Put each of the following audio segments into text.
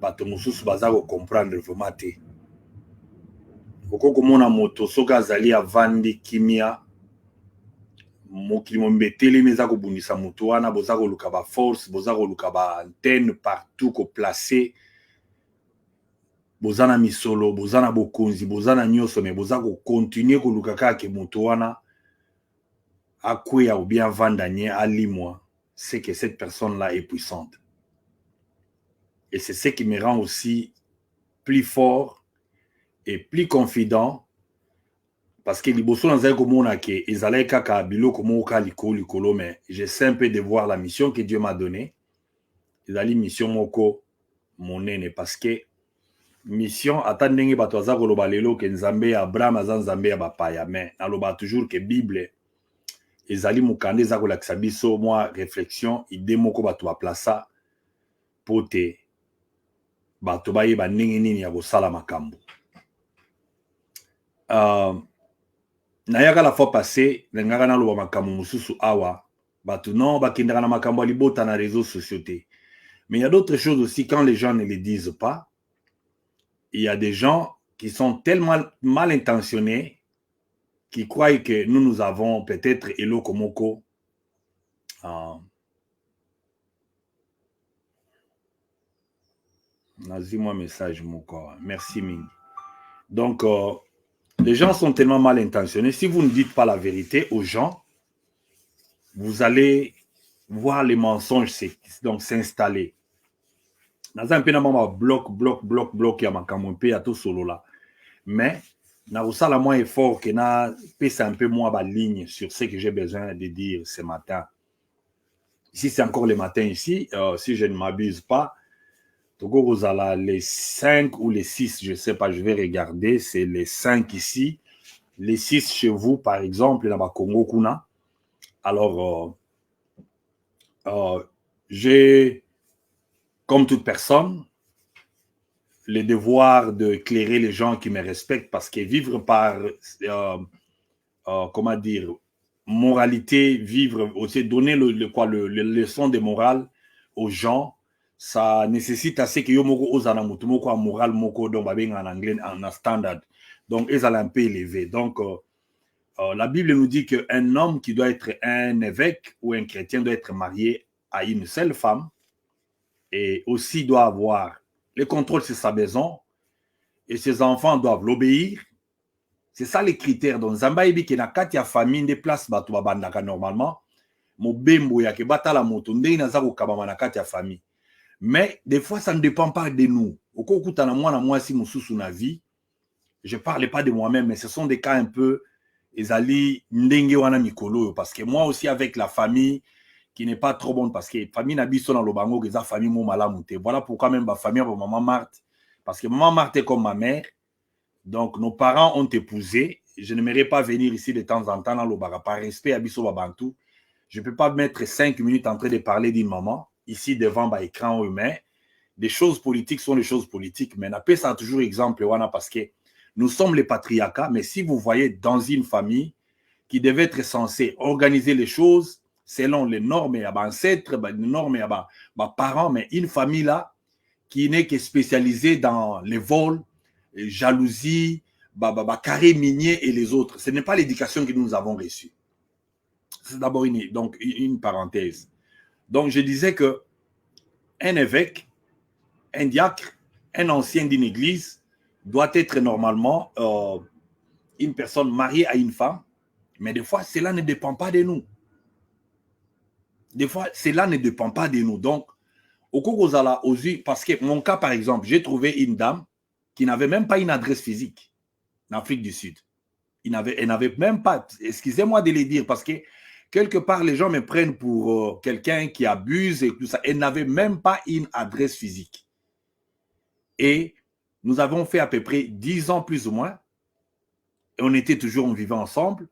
bato mosusu baza comprendre vraiment te. Okokomona moto soki azali avandi kimia mokili mombeteli eza kobundisa moto wana boza koluka ba force boza koluka ba antenne partout ko placer boza na misolo boza na bokonzi boza na nyonso mais boza ko continuer koluka kaka moto wana akweya ou bien vandanye alimwa, c'est que cette personne là est puissante. Et c'est ce qui me rend aussi plus fort et plus confident. Parce que liboso nazali komona ke ezalaki kaka biloko moko likolo mais j'essaie un peu de voir la mission que Dieu m'a donnée. Ezali mission moko monene parce que mission ata ndenge bato aza koloba lelo ke nzambe ya Abraham aza nzambe ya bapaya mais naloba toujours que Bible ezali mokanda eza kolakisa biso mwa réflexion idée moko bato baplaça po te bato bayeba ndenge nini ya kosala makambo. Nayaka la fois passée, nengaka na loba makambo mususu awa, batu non bakindaka na makambo libota na réseaux sociaux te. Mais il y a d'autres choses aussi quand les gens ne les disent pas. Il y a des gens qui sont tellement mal intentionnés qui croient que nous avons peut-être eloko moko Nazi-moi message moko. Merci Ming. Donc les gens sont tellement mal intentionnés. Si vous ne dites pas la vérité aux gens, vous allez voir les mensonges donc s'installer. Dans un peu bloc ya makambo pe ya to solo là. Mais na usala moins effort que na pèse un peu moins ba ligne sur ce que j'ai besoin de dire ce matin. Ici c'est encore le matin ici, si je ne m'abuse pas. Togo Rosala, les 5 ou les 6, je ne sais pas, je vais regarder, c'est les 5 ici, les 6 chez vous, par exemple, dans le Congo Kuna. Alors, j'ai, comme toute personne, le devoir d'éclairer les gens qui me respectent parce que vivre par, comment dire, moralité, vivre, aussi donner le leçon de morale aux gens, ça nécessite assez que yo moko ozana mutu moko a moral moko donc babeng en anglais en standard. Donc ils allaient un peu élevé. Donc la Bible nous dit qu'un homme qui doit être un évêque ou un chrétien doit être marié à une seule femme et aussi doit avoir le contrôle sur sa maison et ses enfants doivent l'obéir. C'est ça les critères. Donc Zamba ebi ke na kati ya famille des places bato babandaka normalement mobembo ya ke batala moto ndenge naza ko kabama na kati ya famille. Mais des fois, ça ne dépend pas de nous. Au cours de moi, si je na vie, je ne parle pas de moi-même, mais ce sont des cas un peu ezali ndenge wana mikolo parce que moi aussi avec la famille qui n'est pas trop bonne parce que famille na biso na lobango que za famille mo malamu te. Voilà pourquoi même ma famille pour maman Marthe parce que maman Marthe est comme ma mère. Donc nos parents ont épousé, je n'aimerais pas venir ici de temps en temps dans l'obara par respect à biso babantou. Je ne peux pas mettre 5 minutes en train de parler d'une maman ici devant l'écran humain. Des choses politiques sont des choses politiques, mais on ça toujours exemple parce que nous sommes les patriarcats, mais si vous voyez dans une famille qui devait être censée organiser les choses selon les normes et ancêtres, les normes et parents, mais une famille là qui n'est que spécialisée dans les vols, les jalousies, carré minier et les autres. Ce n'est pas l'éducation que nous avons reçue. C'est d'abord une parenthèse. Donc, je disais que un évêque, un diacre, un ancien d'une église doit être normalement une personne mariée à une femme, mais des fois, cela ne dépend pas de nous. Des fois, cela ne dépend pas de nous. Donc, au Kokosala, parce que mon cas, par exemple, j'ai trouvé une dame qui n'avait même pas une adresse physique en Afrique du Sud. Elle n'avait même pas, excusez-moi de le dire, parce que quelque part, les gens me prennent pour quelqu'un qui abuse et tout ça. Elle n'avait même pas une adresse physique. Et nous avons fait à peu près 10 ans plus ou moins. Et on était toujours en vivant ensemble.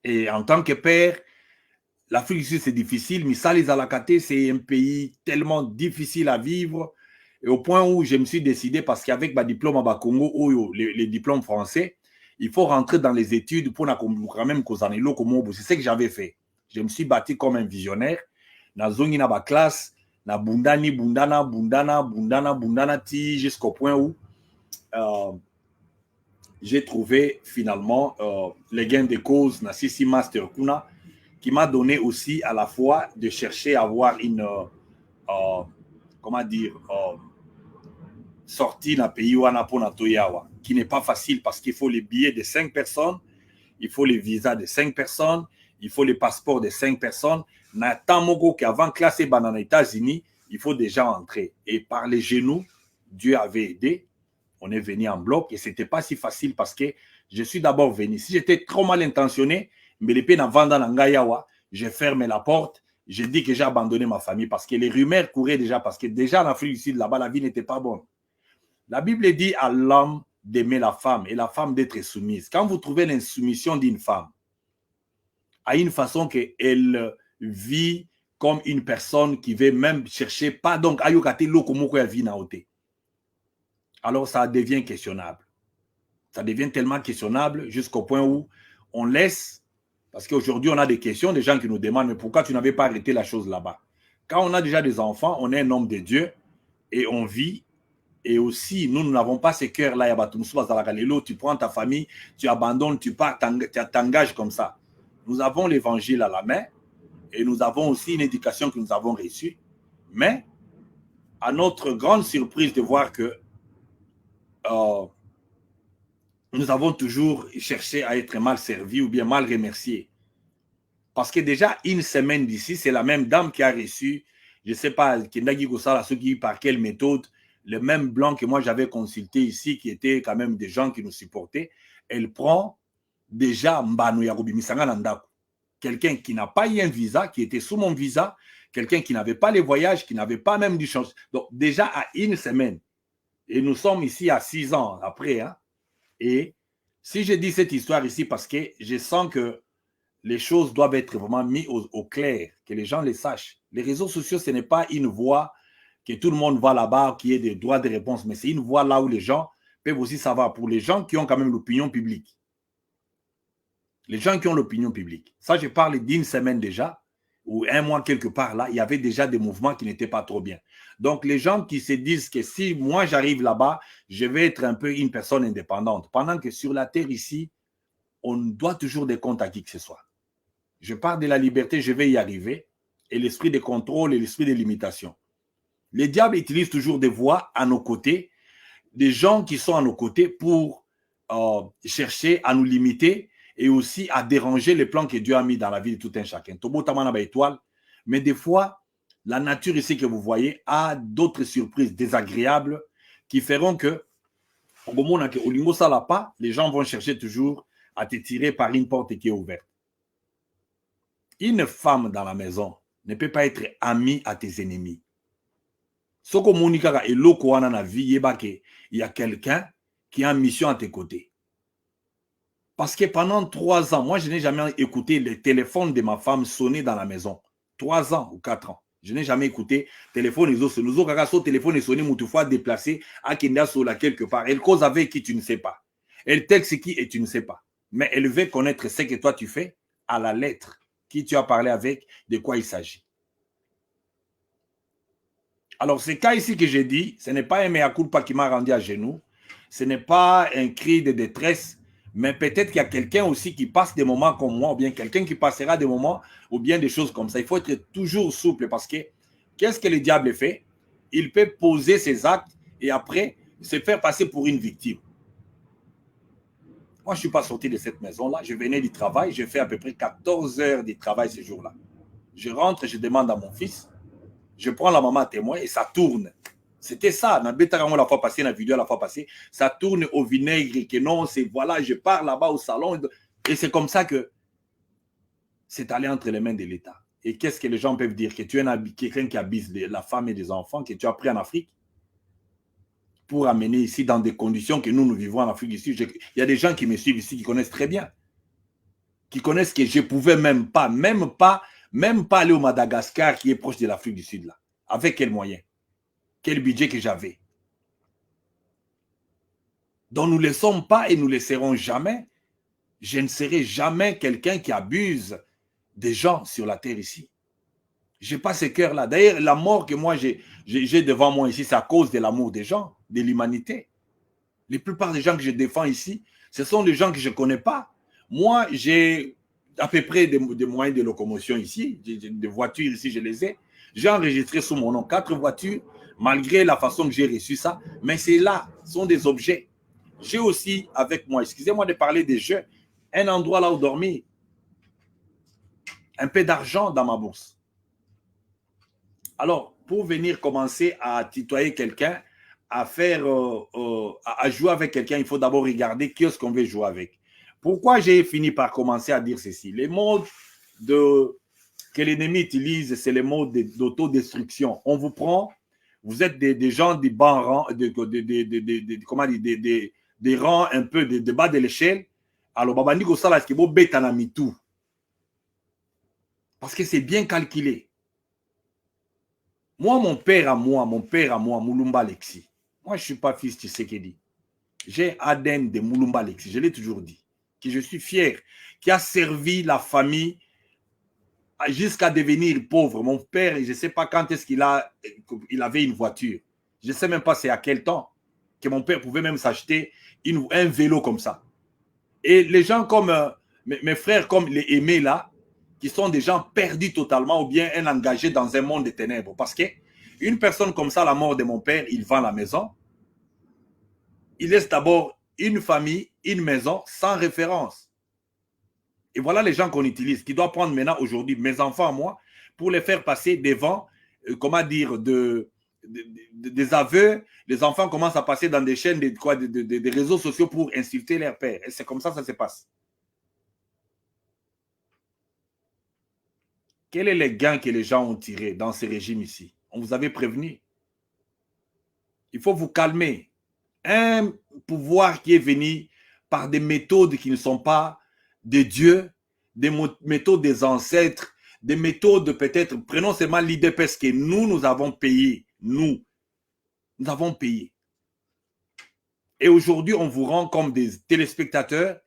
Et en tant que père, l'Afrique du Sud, c'est difficile. Misali Alakate, c'est un pays tellement difficile à vivre. Et au point où je me suis décidé, parce qu'avec ma diplôme à Congo, ou les diplômes français, il faut rentrer dans les études pour quand même c'est ce que j'avais fait. Je me suis bâti comme un visionnaire. Dans une classe, na bundani, bundana, jusqu'au point où j'ai trouvé finalement les gains de cause, na Sisi Master Kuna, qui m'a donné aussi à la fois de chercher à avoir une, comment dire, sortie dans le pays qui n'est pas facile parce qu'il faut les billets de 5 personnes, il faut les visas de 5 personnes, il faut les passeports de 5 personnes. Avant classé dans les États-Unis, il faut déjà entrer. Et par les genoux, Dieu avait aidé. On est venu en bloc et ce n'était pas si facile parce que je suis d'abord venu. Si j'étais trop mal intentionné, mais les peines avant dans l'Angayawa, j'ai fermé la porte, j'ai dit que j'ai abandonné ma famille parce que les rumeurs couraient déjà, parce que déjà en Afrique du Sud, là-bas, la vie n'était pas bonne. La Bible dit à l'homme d'aimer la femme et la femme d'être soumise. Quand vous trouvez l'insoumission d'une femme, à une façon qu'elle vit comme une personne qui veut même chercher, pas donc, ayokate lokomoko ya vie na ote. Alors ça devient questionnable. Ça devient tellement questionnable jusqu'au point où on laisse, parce qu'aujourd'hui on a des questions, des gens qui nous demandent, mais pourquoi tu n'avais pas arrêté la chose là-bas? Quand on a déjà des enfants, on est un homme de Dieu et on vit, et aussi nous n'avons pas ce cœurs-là, tu prends ta famille, tu abandonnes, tu pars, tu t'engages comme ça. Nous avons l'évangile à la main et nous avons aussi une éducation que nous avons reçue, mais à notre grande surprise de voir que nous avons toujours cherché à être mal servis ou bien mal remerciés. Parce que déjà, une semaine d'ici, c'est la même dame qui a reçu, je ne sais pas, par quelle méthode, le même blanc que moi j'avais consulté ici, qui étaient quand même des gens qui nous supportaient. Elle prend déjà Mbano Yarubi Misanga Nandaku. Quelqu'un qui n'a pas eu un visa, qui était sous mon visa, quelqu'un qui n'avait pas les voyages, qui n'avait pas même du chance. Donc déjà à une semaine, et nous sommes ici à 6 ans après, hein, et si je dis cette histoire ici, parce que je sens que les choses doivent être vraiment mises au clair, que les gens les sachent. Les réseaux sociaux, ce n'est pas une voie que tout le monde va là-bas, qui ait des droits de réponse, mais c'est une voie là où les gens peuvent aussi savoir, pour les gens qui ont quand même l'opinion publique. Les gens qui ont l'opinion publique. Ça, je parle d'une semaine déjà, ou un mois quelque part là, il y avait déjà des mouvements qui n'étaient pas trop bien. Donc, les gens qui se disent que si moi j'arrive là-bas, je vais être un peu une personne indépendante, pendant que sur la terre ici, on doit toujours des comptes à qui que ce soit. Je parle de la liberté, je vais y arriver, et l'esprit de contrôle et l'esprit de limitation. Les diables utilisent toujours des voies à nos côtés, des gens qui sont à nos côtés pour chercher à nous limiter et aussi à déranger les plans que Dieu a mis dans la vie de tout un chacun. Mais des fois, la nature ici que vous voyez a d'autres surprises désagréables qui feront que, au moment où les gens vont chercher toujours à te tirer par une porte qui est ouverte. Une femme dans la maison ne peut pas être amie à tes ennemis. Soko Monika et Loko wana na vie, il y a quelqu'un qui a une mission à tes côtés. Parce que pendant 3 ans, moi je n'ai jamais écouté le téléphone de ma femme sonner dans la maison. 3 ans ou 4 ans. Je n'ai jamais écouté téléphone. Nous avons téléphone et sonné fois déplacé à Kindasola quelque part. Elle cause avec qui tu ne sais pas. Elle texte qui et tu ne sais pas. Mais elle veut connaître ce que toi tu fais à la lettre. Qui tu as parlé avec, de quoi il s'agit. Alors, ce cas ici que j'ai dit, ce n'est pas un mea culpa qui m'a rendu à genoux, ce n'est pas un cri de détresse, mais peut-être qu'il y a quelqu'un aussi qui passe des moments comme moi, ou bien quelqu'un qui passera des moments, ou bien des choses comme ça. Il faut être toujours souple parce que qu'est-ce que le diable fait? Il peut poser ses actes et après se faire passer pour une victime. Moi, je ne suis pas sorti de cette maison-là. Je venais du travail. J'ai fait à peu près 14 heures de travail ce jour-là. Je rentre, je demande à mon fils. Je prends la maman à témoin et ça tourne. C'était ça. La fois passée, la vidéo la fois passée, ça tourne au vinaigre. Que non, c'est voilà, je pars là-bas au salon. Et c'est comme ça que c'est allé entre les mains de l'État. Et qu'est-ce que les gens peuvent dire? Que tu es quelqu'un qui abuse la femme et des enfants, que tu as pris en Afrique pour amener ici dans des conditions que nous vivons en Afrique du Sud. Il y a des gens qui me suivent ici, qui connaissent très bien. Qui connaissent que je ne pouvais même pas aller au Madagascar qui est proche de l'Afrique du Sud là. Avec quel moyen? Quel budget que j'avais? Donc nous ne le sommes pas et nous ne le serons jamais. Je ne serai jamais quelqu'un qui abuse des gens sur la terre ici. Je n'ai pas ce cœur-là. D'ailleurs, la mort que moi j'ai devant moi ici, c'est à cause de l'amour des gens, de l'humanité. La plupart des gens que je défends ici, ce sont des gens que je ne connais pas. Moi, j'ai à peu près des moyens de locomotion ici, des voitures ici, je les ai. J'ai enregistré sous mon nom 4 voitures, malgré la façon que j'ai reçu ça. Mais c'est là, ce sont des objets. J'ai aussi avec moi, excusez-moi de parler des jeux, un endroit là où dormir, un peu d'argent dans ma bourse. Alors, pour venir commencer à tutoyer quelqu'un, à faire, à jouer avec quelqu'un, il faut d'abord regarder qui est-ce qu'on veut jouer avec. Pourquoi j'ai fini par commencer à dire ceci? Les modes que l'ennemi utilise, c'est les modes d'autodestruction. On vous prend, vous êtes des gens du bas rang, comment dire, des rangs un peu de bas de l'échelle. Alors, babandiko sala qui bo betana mitou. Parce que c'est bien calculé. Moi, mon père à moi, Moulumba Alexis. Moi, je ne suis pas fils de Tshisekedi. J'ai ADN de Moulumba Alexis, je l'ai toujours dit. Que je suis fier, qui a servi la famille jusqu'à devenir pauvre. Mon père, je ne sais pas quand est-ce qu'il avait une voiture. Je ne sais même pas c'est à quel temps que mon père pouvait même s'acheter un vélo comme ça. Et les gens comme mes frères, comme les aimés là, qui sont des gens perdus totalement ou bien engagés dans un monde de ténèbres. Parce qu'une personne comme ça, la mort de mon père, il vend la maison. Il laisse d'abord une famille, une maison sans référence. Et voilà les gens qu'on utilise, qui doivent prendre maintenant aujourd'hui mes enfants à moi pour les faire passer devant, comment dire, des aveux. Les enfants commencent à passer dans des chaînes des réseaux sociaux pour insulter leur père. Et c'est comme ça que ça se passe. Quel est le gain que les gens ont tiré dans ce régime ici? On vous avait prévenu. Il faut vous calmer. Un pouvoir qui est venu par des méthodes qui ne sont pas de Dieu, des méthodes des ancêtres, des méthodes peut-être, prenons seulement l'IDPS que nous avons payé. Nous avons payé. Et aujourd'hui, on vous rend comme des téléspectateurs,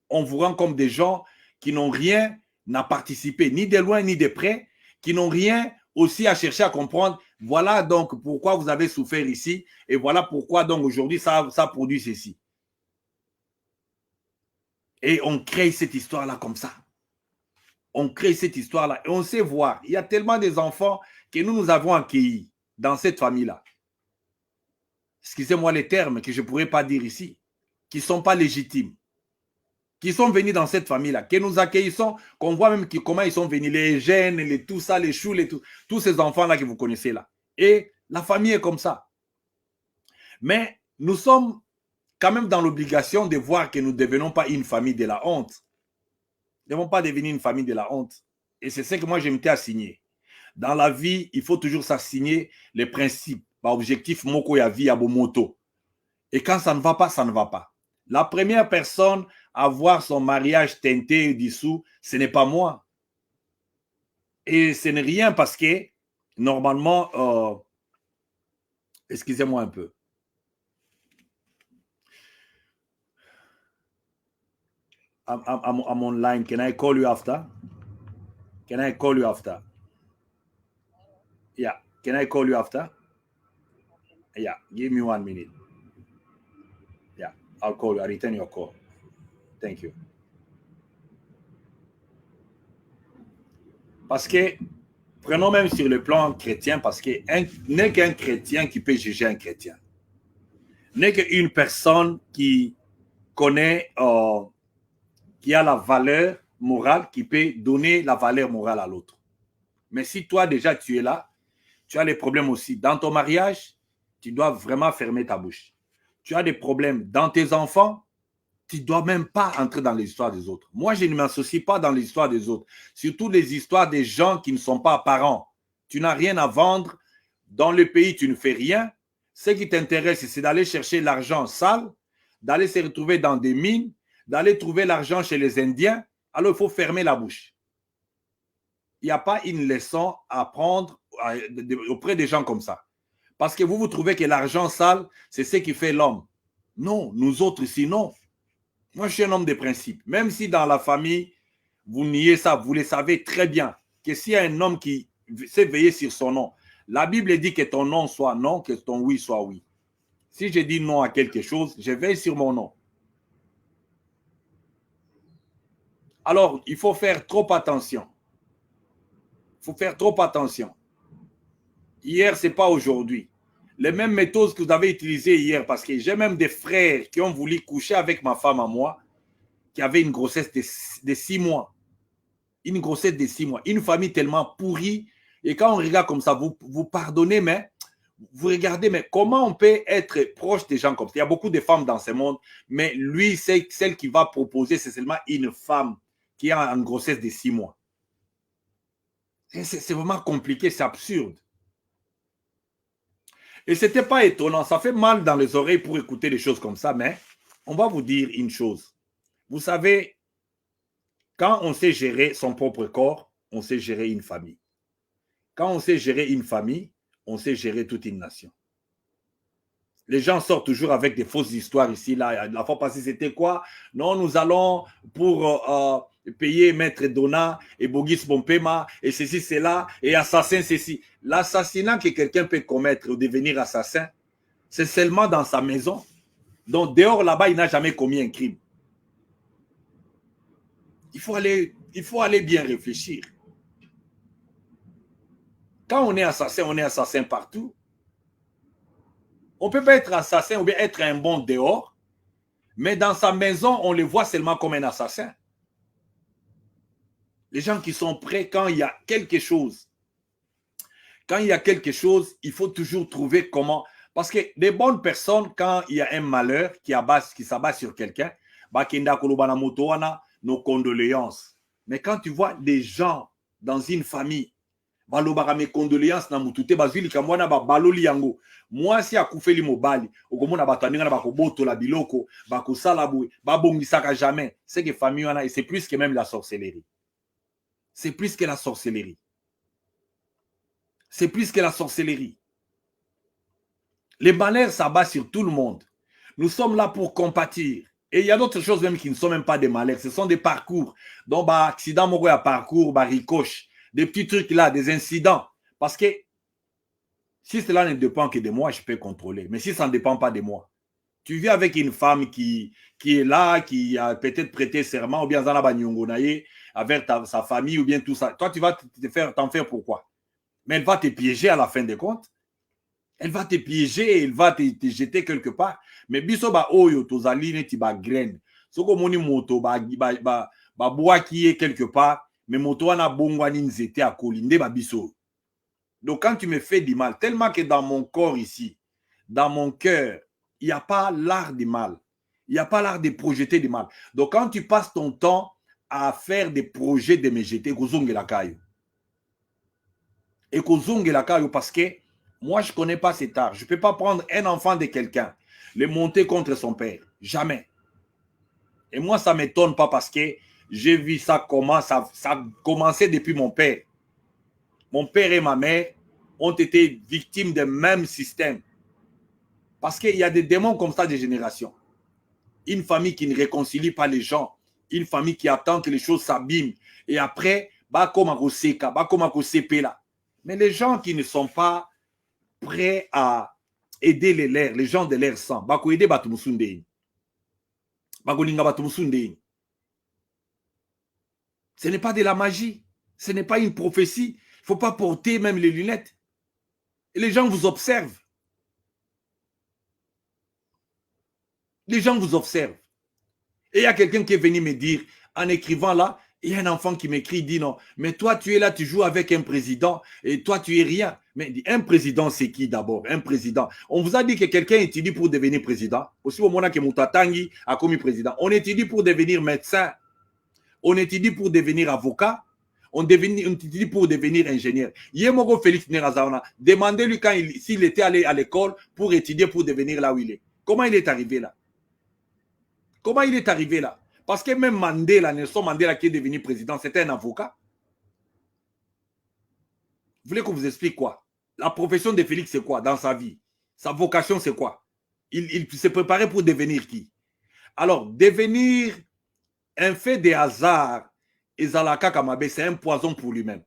on vous rend comme des gens qui n'ont rien à participer, ni de loin ni de près, qui n'ont rien aussi à chercher à comprendre. Voilà donc pourquoi vous avez souffert ici et voilà pourquoi donc aujourd'hui ça produit ceci. Et on crée cette histoire-là comme ça. On crée cette histoire-là et on sait voir. Il y a tellement des enfants que nous avons accueillis dans cette famille-là. Excusez-moi les termes que je ne pourrais pas dire ici, qui ne sont pas légitimes, qui sont venus dans cette famille-là, que nous accueillissons, qu'on voit même comment ils sont venus, les gènes, tout ça, les choux, tous ces enfants-là que vous connaissez là. Et la famille est comme ça. Mais nous sommes quand même dans l'obligation de voir que nous ne devenons pas une famille de la honte. Nous ne devons pas devenir une famille de la honte. Et c'est ce que moi, je m'étais assigné. Dans la vie, il faut toujours s'assigner les principes, objectif moko ya vie à moto. Et quand ça ne va pas, ça ne va pas. La première personne à voir son mariage teinté et dissous, ce n'est pas moi. Et ce n'est rien parce que, normalement, excusez-moi un peu. I'm online. Can I call you after? Can I call you after? Yeah. Can I call you after? Yeah. Give me 1 minute. Yeah. I'll call you. I'll return your call. Thank you. Parce que, prenons même sur le plan chrétien, parce que n'est qu'un chrétien qui peut juger un chrétien. N'est qu'une personne qui connaît, qui a la valeur morale, qui peut donner la valeur morale à l'autre. Mais si toi, déjà, tu es là, tu as des problèmes aussi. Dans ton mariage, tu dois vraiment fermer ta bouche. Tu as des problèmes dans tes enfants, tu ne dois même pas entrer dans l'histoire des autres. Moi, je ne m'associe pas dans l'histoire des autres. Surtout les histoires des gens qui ne sont pas parents. Tu n'as rien à vendre. Dans le pays, tu ne fais rien. Ce qui t'intéresse, c'est d'aller chercher l'argent sale, d'aller se retrouver dans des mines, d'aller trouver l'argent chez les Indiens. Alors, il faut fermer la bouche. Il n'y a pas une leçon à prendre auprès des gens comme ça. Parce que vous trouvez que l'argent sale, c'est ce qui fait l'homme. Non, nous autres ici, non. Moi, je suis un homme de principe. Même si dans la famille, vous niez ça, vous le savez très bien, que s'il y a un homme qui c'est veiller sur son nom. La Bible dit que ton non soit non, que ton oui soit oui. Si je dis non à quelque chose, je veille sur mon nom. Alors, il faut faire trop attention. Il faut faire trop attention. Hier, ce n'est pas aujourd'hui. Les mêmes méthodes que vous avez utilisées hier, parce que j'ai même des frères qui ont voulu coucher avec ma femme à moi, qui avait une grossesse de 6 mois. Une grossesse de 6 mois. Une famille tellement pourrie. Et quand on regarde comme ça, vous pardonnez, mais vous regardez, mais comment on peut être proche des gens comme ça? Il y a beaucoup de femmes dans ce monde, mais lui, c'est celle qui va proposer, c'est seulement une femme qui a une grossesse de 6 mois. C'est vraiment compliqué, c'est absurde. Et ce n'était pas étonnant, ça fait mal dans les oreilles pour écouter des choses comme ça, mais on va vous dire une chose. Vous savez, quand on sait gérer son propre corps, on sait gérer une famille. Quand on sait gérer une famille, on sait gérer toute une nation. Les gens sortent toujours avec des fausses histoires ici, là. La fois passée, c'était quoi? Non, nous allons pour payer Maître Dona et Bogis Bompema et ceci, cela, et assassin, ceci. L'assassinat que quelqu'un peut commettre ou devenir assassin, c'est seulement dans sa maison. Donc, dehors, là-bas, il n'a jamais commis un crime. Il faut aller bien réfléchir. Quand on est assassin partout. On ne peut pas être assassin ou bien être un bon dehors, mais dans sa maison, on le voit seulement comme un assassin. Les gens qui sont prêts quand il y a quelque chose. Quand il y a quelque chose, il faut toujours trouver comment. Parce que les bonnes personnes, quand il y a un malheur qui s'abat sur quelqu'un, nos condoléances. Mais quand tu vois des gens dans une famille, balobaka mes condoléances na mutute bazwili kamwana ba baloli yango mwasi akufeli mobali okomona bato aninga na bakobotola biloko bakosala boye babongisaka jamais. C'est que famille wana et c'est plus que même la sorcellerie. C'est plus que la sorcellerie. C'est plus que la sorcellerie. Les malheurs s'abattent sur tout le monde. Nous sommes là pour compatir. Et il y a d'autres choses même qui ne sont même pas des malheurs. Ce sont des parcours. Donc, bah, accident, mon parcours, bah, ricoche. Des petits trucs là, des incidents. Parce que si cela ne dépend que de moi, je peux contrôler. Mais si ça ne dépend pas de moi, tu vis avec une femme qui est là, qui a peut-être prêté serment, ou bien avec sa famille, ou bien tout ça. Toi, tu vas t'en faire pourquoi? Mais elle va te piéger à la fin des comptes. Elle va te piéger, elle va te jeter quelque part. Mais biso ba oyo tozali neti ba graine. Soko moni moto ba bois qui est quelque part, mais moto wana bongwani nzete a kolinde ba biso. Donc quand tu me fais du mal, tellement que dans mon corps ici, dans mon cœur, il n'y a pas l'art du mal. Il n'y a pas l'art de projeter du mal. Donc quand tu passes ton temps à faire des projets de me jeter, kozonge la caillou. Et kozonge la caillou parce que moi, je ne connais pas cet art. Je ne peux pas prendre un enfant de quelqu'un, le monter contre son père. Jamais. Et moi, ça ne m'étonne pas parce que j'ai vu ça comment ça a commencé depuis mon père. Mon père et ma mère ont été victimes du même système. Parce qu'il y a des démons comme ça de génération. Une famille qui ne réconcilie pas les gens. Une famille qui attend que les choses s'abîment. Et après, bah comme à Seka, bah comme à là. Mais les gens qui ne sont pas prêts à aider les gens de l'air sang. Bako aider Batumusunde. Bako linga Batumusunde. Ce n'est pas de la magie. Ce n'est pas une prophétie. Il ne faut pas porter même les lunettes. Et les gens vous observent. Les gens vous observent. Et il y a quelqu'un qui est venu me dire, en écrivant là, il y a un enfant qui m'écrit, il dit non, mais toi tu es là, tu joues avec un président et toi tu es rien. Mais un président c'est qui d'abord? Un président. On vous a dit que quelqu'un étudie pour devenir président. Aussi au moment que Moutatangi a commis président. On étudie pour devenir médecin. On étudie pour devenir avocat. On étudie pour devenir ingénieur. Yemogo Félix Nerazaona, demandez-lui s'il était allé à l'école pour étudier pour devenir là où il est. Comment il est arrivé là? Comment il est arrivé là? Parce que même Mandela, Nelson Mandela qui est devenu président, c'était un avocat. Vous voulez qu'on vous explique quoi? La profession de Félix, c'est quoi dans sa vie? Sa vocation, c'est quoi? Il s'est préparé pour devenir qui? Alors, devenir un fait de hasard, Ezalaka Kamabe, c'est un poison pour lui-même.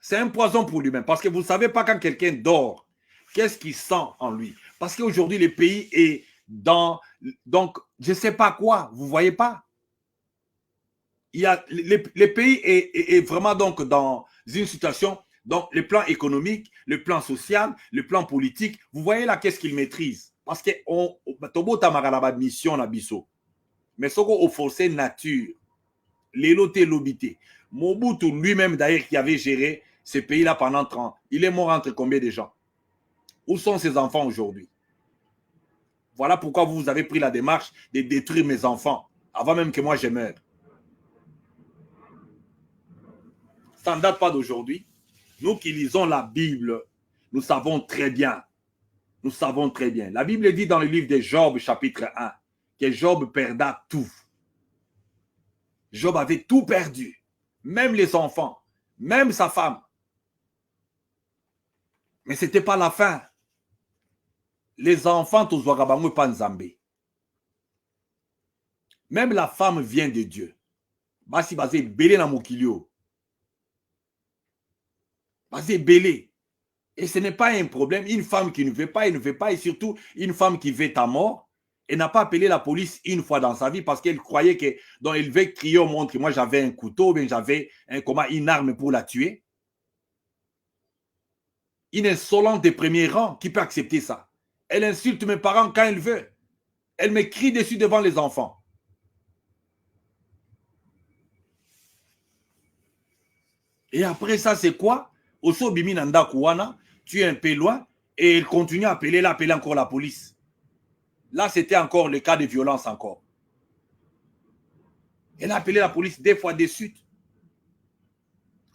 C'est un poison pour lui-même. Parce que vous ne savez pas quand quelqu'un dort, qu'est-ce qu'il sent en lui. Parce qu'aujourd'hui, le pays est dans... Donc, je ne sais pas quoi. Vous ne voyez pas. Il y a, le pays est vraiment donc dans une situation... Donc, le plan économique, le plan social, le plan politique, vous voyez là qu'est-ce qu'il maîtrise. Parce que Tobo Tamaralaba mission na biso. Mais ce qu'on forcé nature, l'éloté l'obité. Mobutu lui-même d'ailleurs qui avait géré ce pays-là pendant 30 ans, il est mort entre combien de gens? Où sont ses enfants aujourd'hui? Voilà pourquoi vous avez pris la démarche de détruire mes enfants avant même que moi je meure. Ça ne date pas d'aujourd'hui. Nous qui lisons la Bible, nous savons très bien. Nous savons très bien. La Bible dit dans le livre de Job, chapitre 1, que Job perda tout. Job avait tout perdu. Même les enfants, même sa femme. Mais ce n'était pas la fin. Les enfants, tous wagabango pas nzambe. Même la femme vient de Dieu. Basi basé belé na mokilio. Basé belé. Et ce n'est pas un problème. Une femme qui ne veut pas, elle ne veut pas. Et surtout, une femme qui veut ta mort, elle n'a pas appelé la police une fois dans sa vie parce qu'elle croyait que, donc elle veut crier au monde que moi j'avais un couteau, bien j'avais une arme pour la tuer. Une insolente de premier rang, qui peut accepter ça? Elle insulte mes parents quand elle veut. Elle me crie dessus devant les enfants. Et après ça, c'est quoi? Oso Bimi Nanda Kouana, tu es un peu loin, et elle continue à appeler encore la police. Là, c'était encore le cas de violence encore. Elle a appelé la police des fois de suite.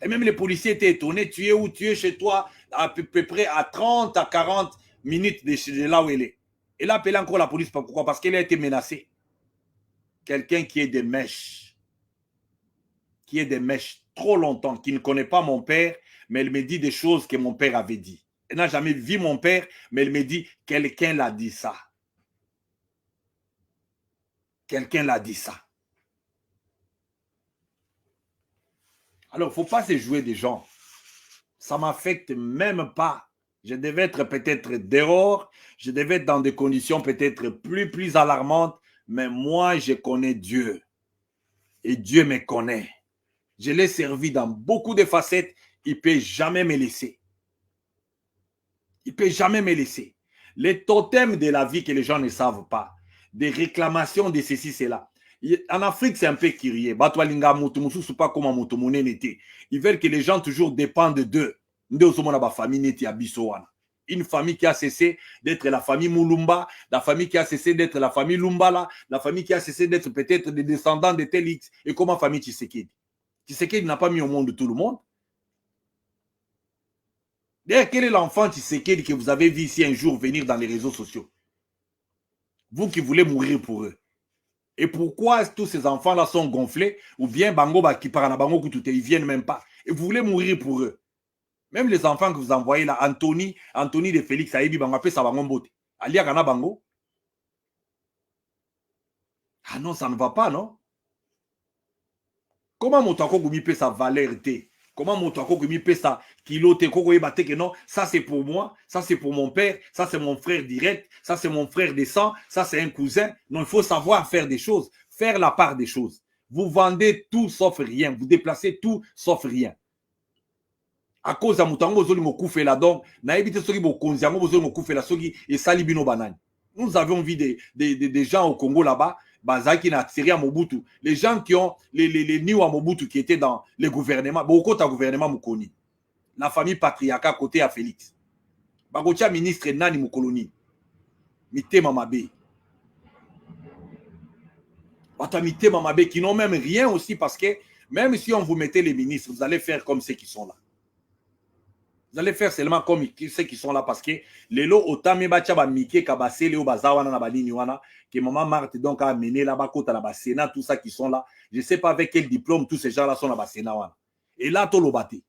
Et même les policiers étaient étonnés. Tu es où? Tu es chez toi, à peu près à 30 à 40 minutes de là où elle est. Elle a appelé encore la police. Pourquoi? Parce qu'elle a été menacée. Quelqu'un qui est des mèches. Qui est des mèches trop longtemps, qui ne connaît pas mon père, mais elle me dit des choses que mon père avait dit. Elle n'a jamais vu mon père, mais elle me dit, quelqu'un l'a dit ça. Quelqu'un l'a dit ça. Alors, il ne faut pas se jouer des gens. Ça ne m'affecte même pas. Je devais être peut-être dehors, je devais être dans des conditions peut-être plus alarmantes, mais moi, je connais Dieu. Et Dieu me connaît. Je l'ai servi dans beaucoup de facettes. Il ne peut jamais me laisser. Il ne peut jamais me laisser. Les totems de la vie que les gens ne savent pas. Des réclamations de ceci, cela. En Afrique, c'est un peu curieux. Ils veulent que les gens toujours dépendent d'eux. Une famille qui a cessé d'être la famille Moulumba, la famille qui a cessé d'être la famille Lumbala, la famille qui a cessé d'être peut-être des descendants de tel X. Et comment famille Tshisekedi? Tshisekedi n'a pas mis au monde tout le monde. D'ailleurs, quel est l'enfant Tshisekedi que vous avez vu ici un jour venir dans les réseaux sociaux? Vous qui voulez mourir pour eux. Et pourquoi tous ces enfants-là sont gonflés? Ou bien Bango qui parle à Bango Koutoute, ils ne viennent même pas. Et vous voulez mourir pour eux. Même les enfants que vous envoyez là, Anthony de Félix, Aïbi Bango, appelle ça Bango Mbote. Alia Gana Bango. Ah non, ça ne va pas, non? Comment mon tako goumi peut sa valeur? Comment mon tako goumi peut sa kilote? Que non, ça c'est pour moi, ça c'est pour mon père, ça c'est mon frère direct, ça c'est mon frère de sang, ça c'est un cousin. Non, il faut savoir faire des choses, faire la part des choses. Vous vendez tout sauf rien, vous déplacez tout sauf rien. À cause de Moutango Zoli Mokoufé là, donc, naïbite Sogi Mokonziango Zoli Mokoufé là, Sogi et Salibino Banane. Nous avons vu des gens au Congo là-bas, Bazaki na tiré à Mobutu. Les gens qui ont les Niwa à Mobutu qui étaient dans le gouvernement, beaucoup de gouvernement Moukoni. La famille patriarcat côté à Félix. Bagotia ministre Nani Moukoloni. Mité Mamabe. Bata Mité Mamabe qui n'ont même rien aussi parce que même si on vous mettait les ministres, vous allez faire comme ceux qui sont là. Vous allez faire seulement comme ceux qui sont là parce que les lots autant me bacha ba mike kabase le bazawana na balini wana que maman Marthe donc a mené là-bas côté la Sénat, tout ça qui sont là. Je ne sais pas avec quel diplôme tous ces gens-là sont là-bas Sénat wana. Et là tout le bâti.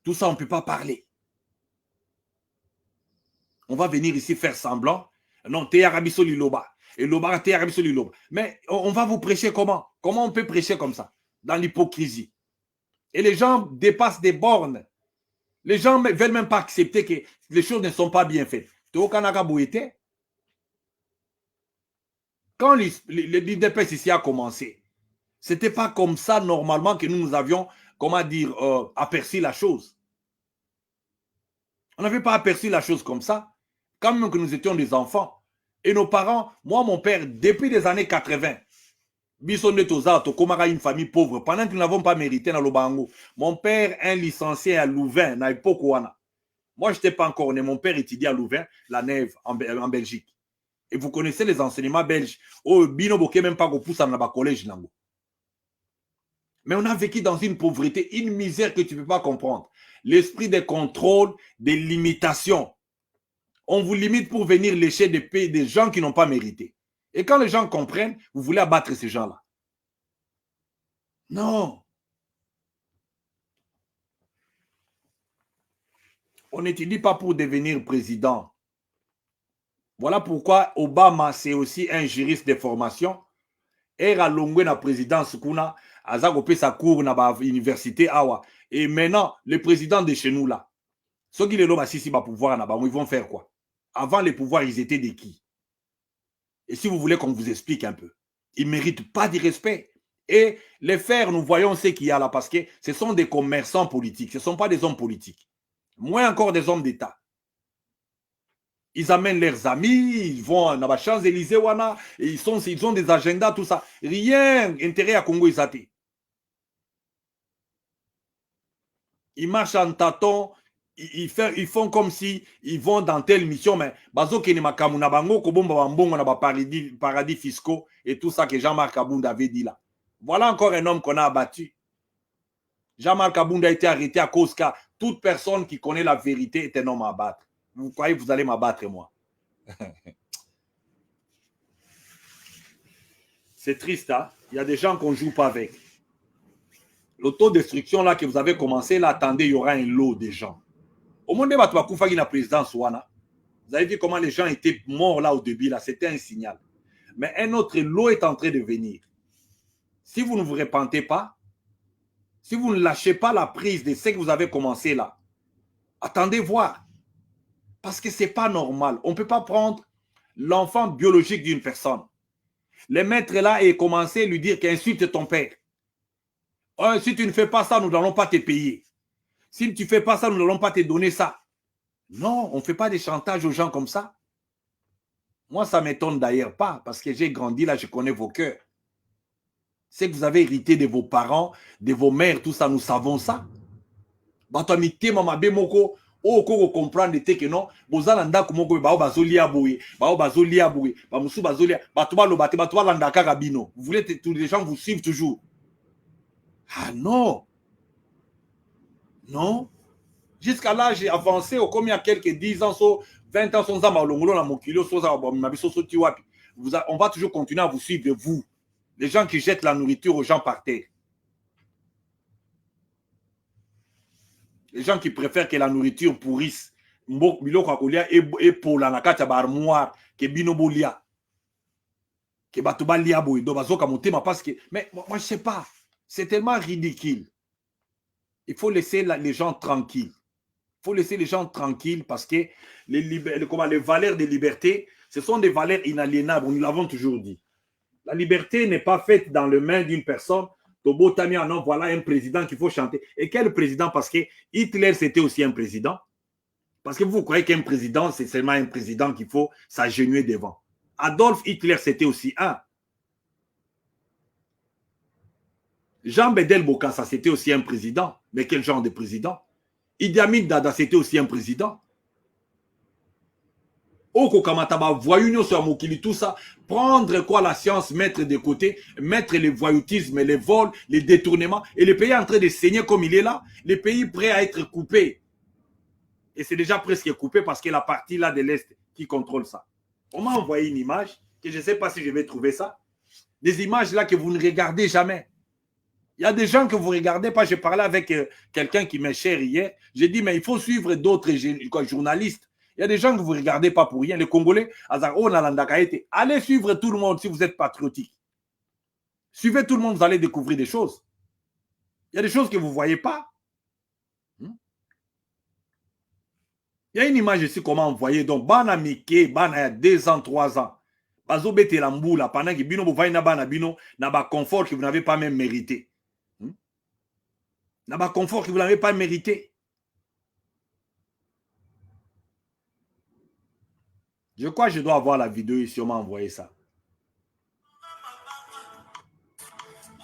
Tout ça on ne peut pas parler. On va venir ici faire semblant. Non, t'es Arabiso Liloba. Et Loba t'es Arabiso Liloba. Mais on va vous prêcher comment? Comment on peut prêcher comme ça? Dans l'hypocrisie. Et les gens dépassent des bornes. Les gens ne veulent même pas accepter que les choses ne sont pas bien faites. Quand l'IDPS ici a commencé, ce n'était pas comme ça normalement que nous avions, comment dire, aperçu la chose. On n'avait pas aperçu la chose comme ça, quand même que nous étions des enfants. Et nos parents, moi, mon père, depuis les années 80, une famille pauvre, pendant que nous n'avons pas mérité dans le Bango. Mon père, un licencié à Louvain, à l'époque. Moi, je n'étais pas encore né. Mon père étudiait à Louvain, la Nève, en Belgique. Et vous connaissez les enseignements belges. Oh, Bino Boké, même pas qu'on pousse dans le collège. Mais on a vécu dans une pauvreté, une misère que tu ne peux pas comprendre. L'esprit de contrôle, des limitations. On vous limite pour venir lécher des gens qui n'ont pas mérité. Et quand les gens comprennent, vous voulez abattre ces gens-là. Non. On n'étudie pas pour devenir président. Voilà pourquoi Obama, c'est aussi un juriste de formation. Et a longé la présidence kuna aza kopé sa cours na ba université awa. Et maintenant, le président de chez nous là, ceux qui les loba si ba pouvoir na ba, ils vont faire quoi? Avant les pouvoirs, ils étaient de qui? Et si vous voulez qu'on vous explique un peu, ils ne méritent pas de respect. Et les faire, nous voyons ce qu'il y a là, parce que ce sont des commerçants politiques, ce ne sont pas des hommes politiques. Moins encore des hommes d'État. Ils amènent leurs amis, ils vont à la Champs-Élysées, ils ont des agendas, tout ça. Rien, intérêt à Congo Isati. Ils marchent en tâton, ils font comme si ils vont dans telle mission, mais bazoki ni makamuna bango kobomba bambongo na paradis fiscaux et tout ça que Jean-Marc Abounda avait dit là. Voilà encore un homme qu'on a abattu. Jean-Marc Abounda a été arrêté à cause que toute personne qui connaît la vérité est un homme à abattre. Vous croyez que vous allez m'abattre, moi? C'est triste, hein? Il y a des gens qu'on ne joue pas avec. L'autodestruction là que vous avez commencé, là, attendez, il y aura un lot de gens. Au monde de Batouakoufagi, la présidence, vous avez vu comment les gens étaient morts là au début, là, c'était un signal. Mais un autre lot est en train de venir. Si vous ne vous repentez pas, si vous ne lâchez pas la prise de ce que vous avez commencé là, attendez voir. Parce que ce n'est pas normal. On ne peut pas prendre l'enfant biologique d'une personne, les mettre là et commencer à lui dire qu'insulte ton père. Oh, si tu ne fais pas ça, nous n'allons pas te payer. Si tu ne fais pas ça, nous n'allons pas te donner ça. Non, on ne fait pas des chantages aux gens comme ça. Moi, ça ne m'étonne d'ailleurs pas, parce que j'ai grandi là, je connais vos cœurs. C'est que vous avez hérité de vos parents, de vos mères, tout ça, nous savons ça. Batomite mama bemoko, o ko comprendre que non, bozala ndako moko ba bazolia boye, ba bazolia boye, ba musu bazolia, batuba lo bate batuba landaka rabino. Vous voulez que tous les gens vous suivent toujours. Ah non. Non. Jusqu'à l'âge avancé, comme il y a quelques 10 ans, 20 ans, on va toujours continuer à vous suivre, vous. Les gens qui jettent la nourriture aux gens par terre. Les gens qui préfèrent que la nourriture pourrisse. Et pour la nakata barmoire, que binobolia. Que batubalia boy, do bazoka motema parce que. Mais moi, je ne sais pas. C'est tellement ridicule. Il faut laisser les gens tranquilles. Il faut laisser les gens tranquilles parce que les valeurs de liberté, ce sont des valeurs inaliénables. Nous l'avons toujours dit. La liberté n'est pas faite dans les mains d'une personne. Tobo Tamia, non, voilà un président qu'il faut chanter. Et quel président? Parce que Hitler, c'était aussi un président. Parce que vous croyez qu'un président, c'est seulement un président qu'il faut s'agenouiller devant. Adolf Hitler, c'était aussi un. Jean Bedel Bokassa, c'était aussi un président. Mais quel genre de président? Idi Amin Dada, c'était aussi un président. Oko Kamataba, voyou sur Mokili, tout ça. Prendre quoi la science, mettre de côté, mettre le voyoutisme, les vols, les détournements. Et le pays est en train de saigner comme il est là. Le pays prêt à être coupé. Et c'est déjà presque coupé parce que la partie là de l'Est qui contrôle ça. On m'a envoyé une image, que je ne sais pas si je vais trouver ça. Des images là que vous ne regardez jamais. Il y a des gens que vous ne regardez pas. Je parlais avec quelqu'un qui m'est cher hier. J'ai dit, mais il faut suivre d'autres journalistes. Il y a des gens que vous ne regardez pas pour rien. Les Congolais, allez suivre tout le monde si vous êtes patriotique. Suivez tout le monde, vous allez découvrir des choses. Il y a des choses que vous ne voyez pas. Il y a une image ici, comment vous voyez. Donc, Bana Mike, Bana il y a 2 ans, 3 ans. Bazo bete la mboula, pendant que bino vous voyez na bana bino, na ba confort que vous n'avez pas même mérité. Na ba confort que vous n'avez pas mérité. Je crois que je dois avoir la vidéo ici, on m'a envoyé ça.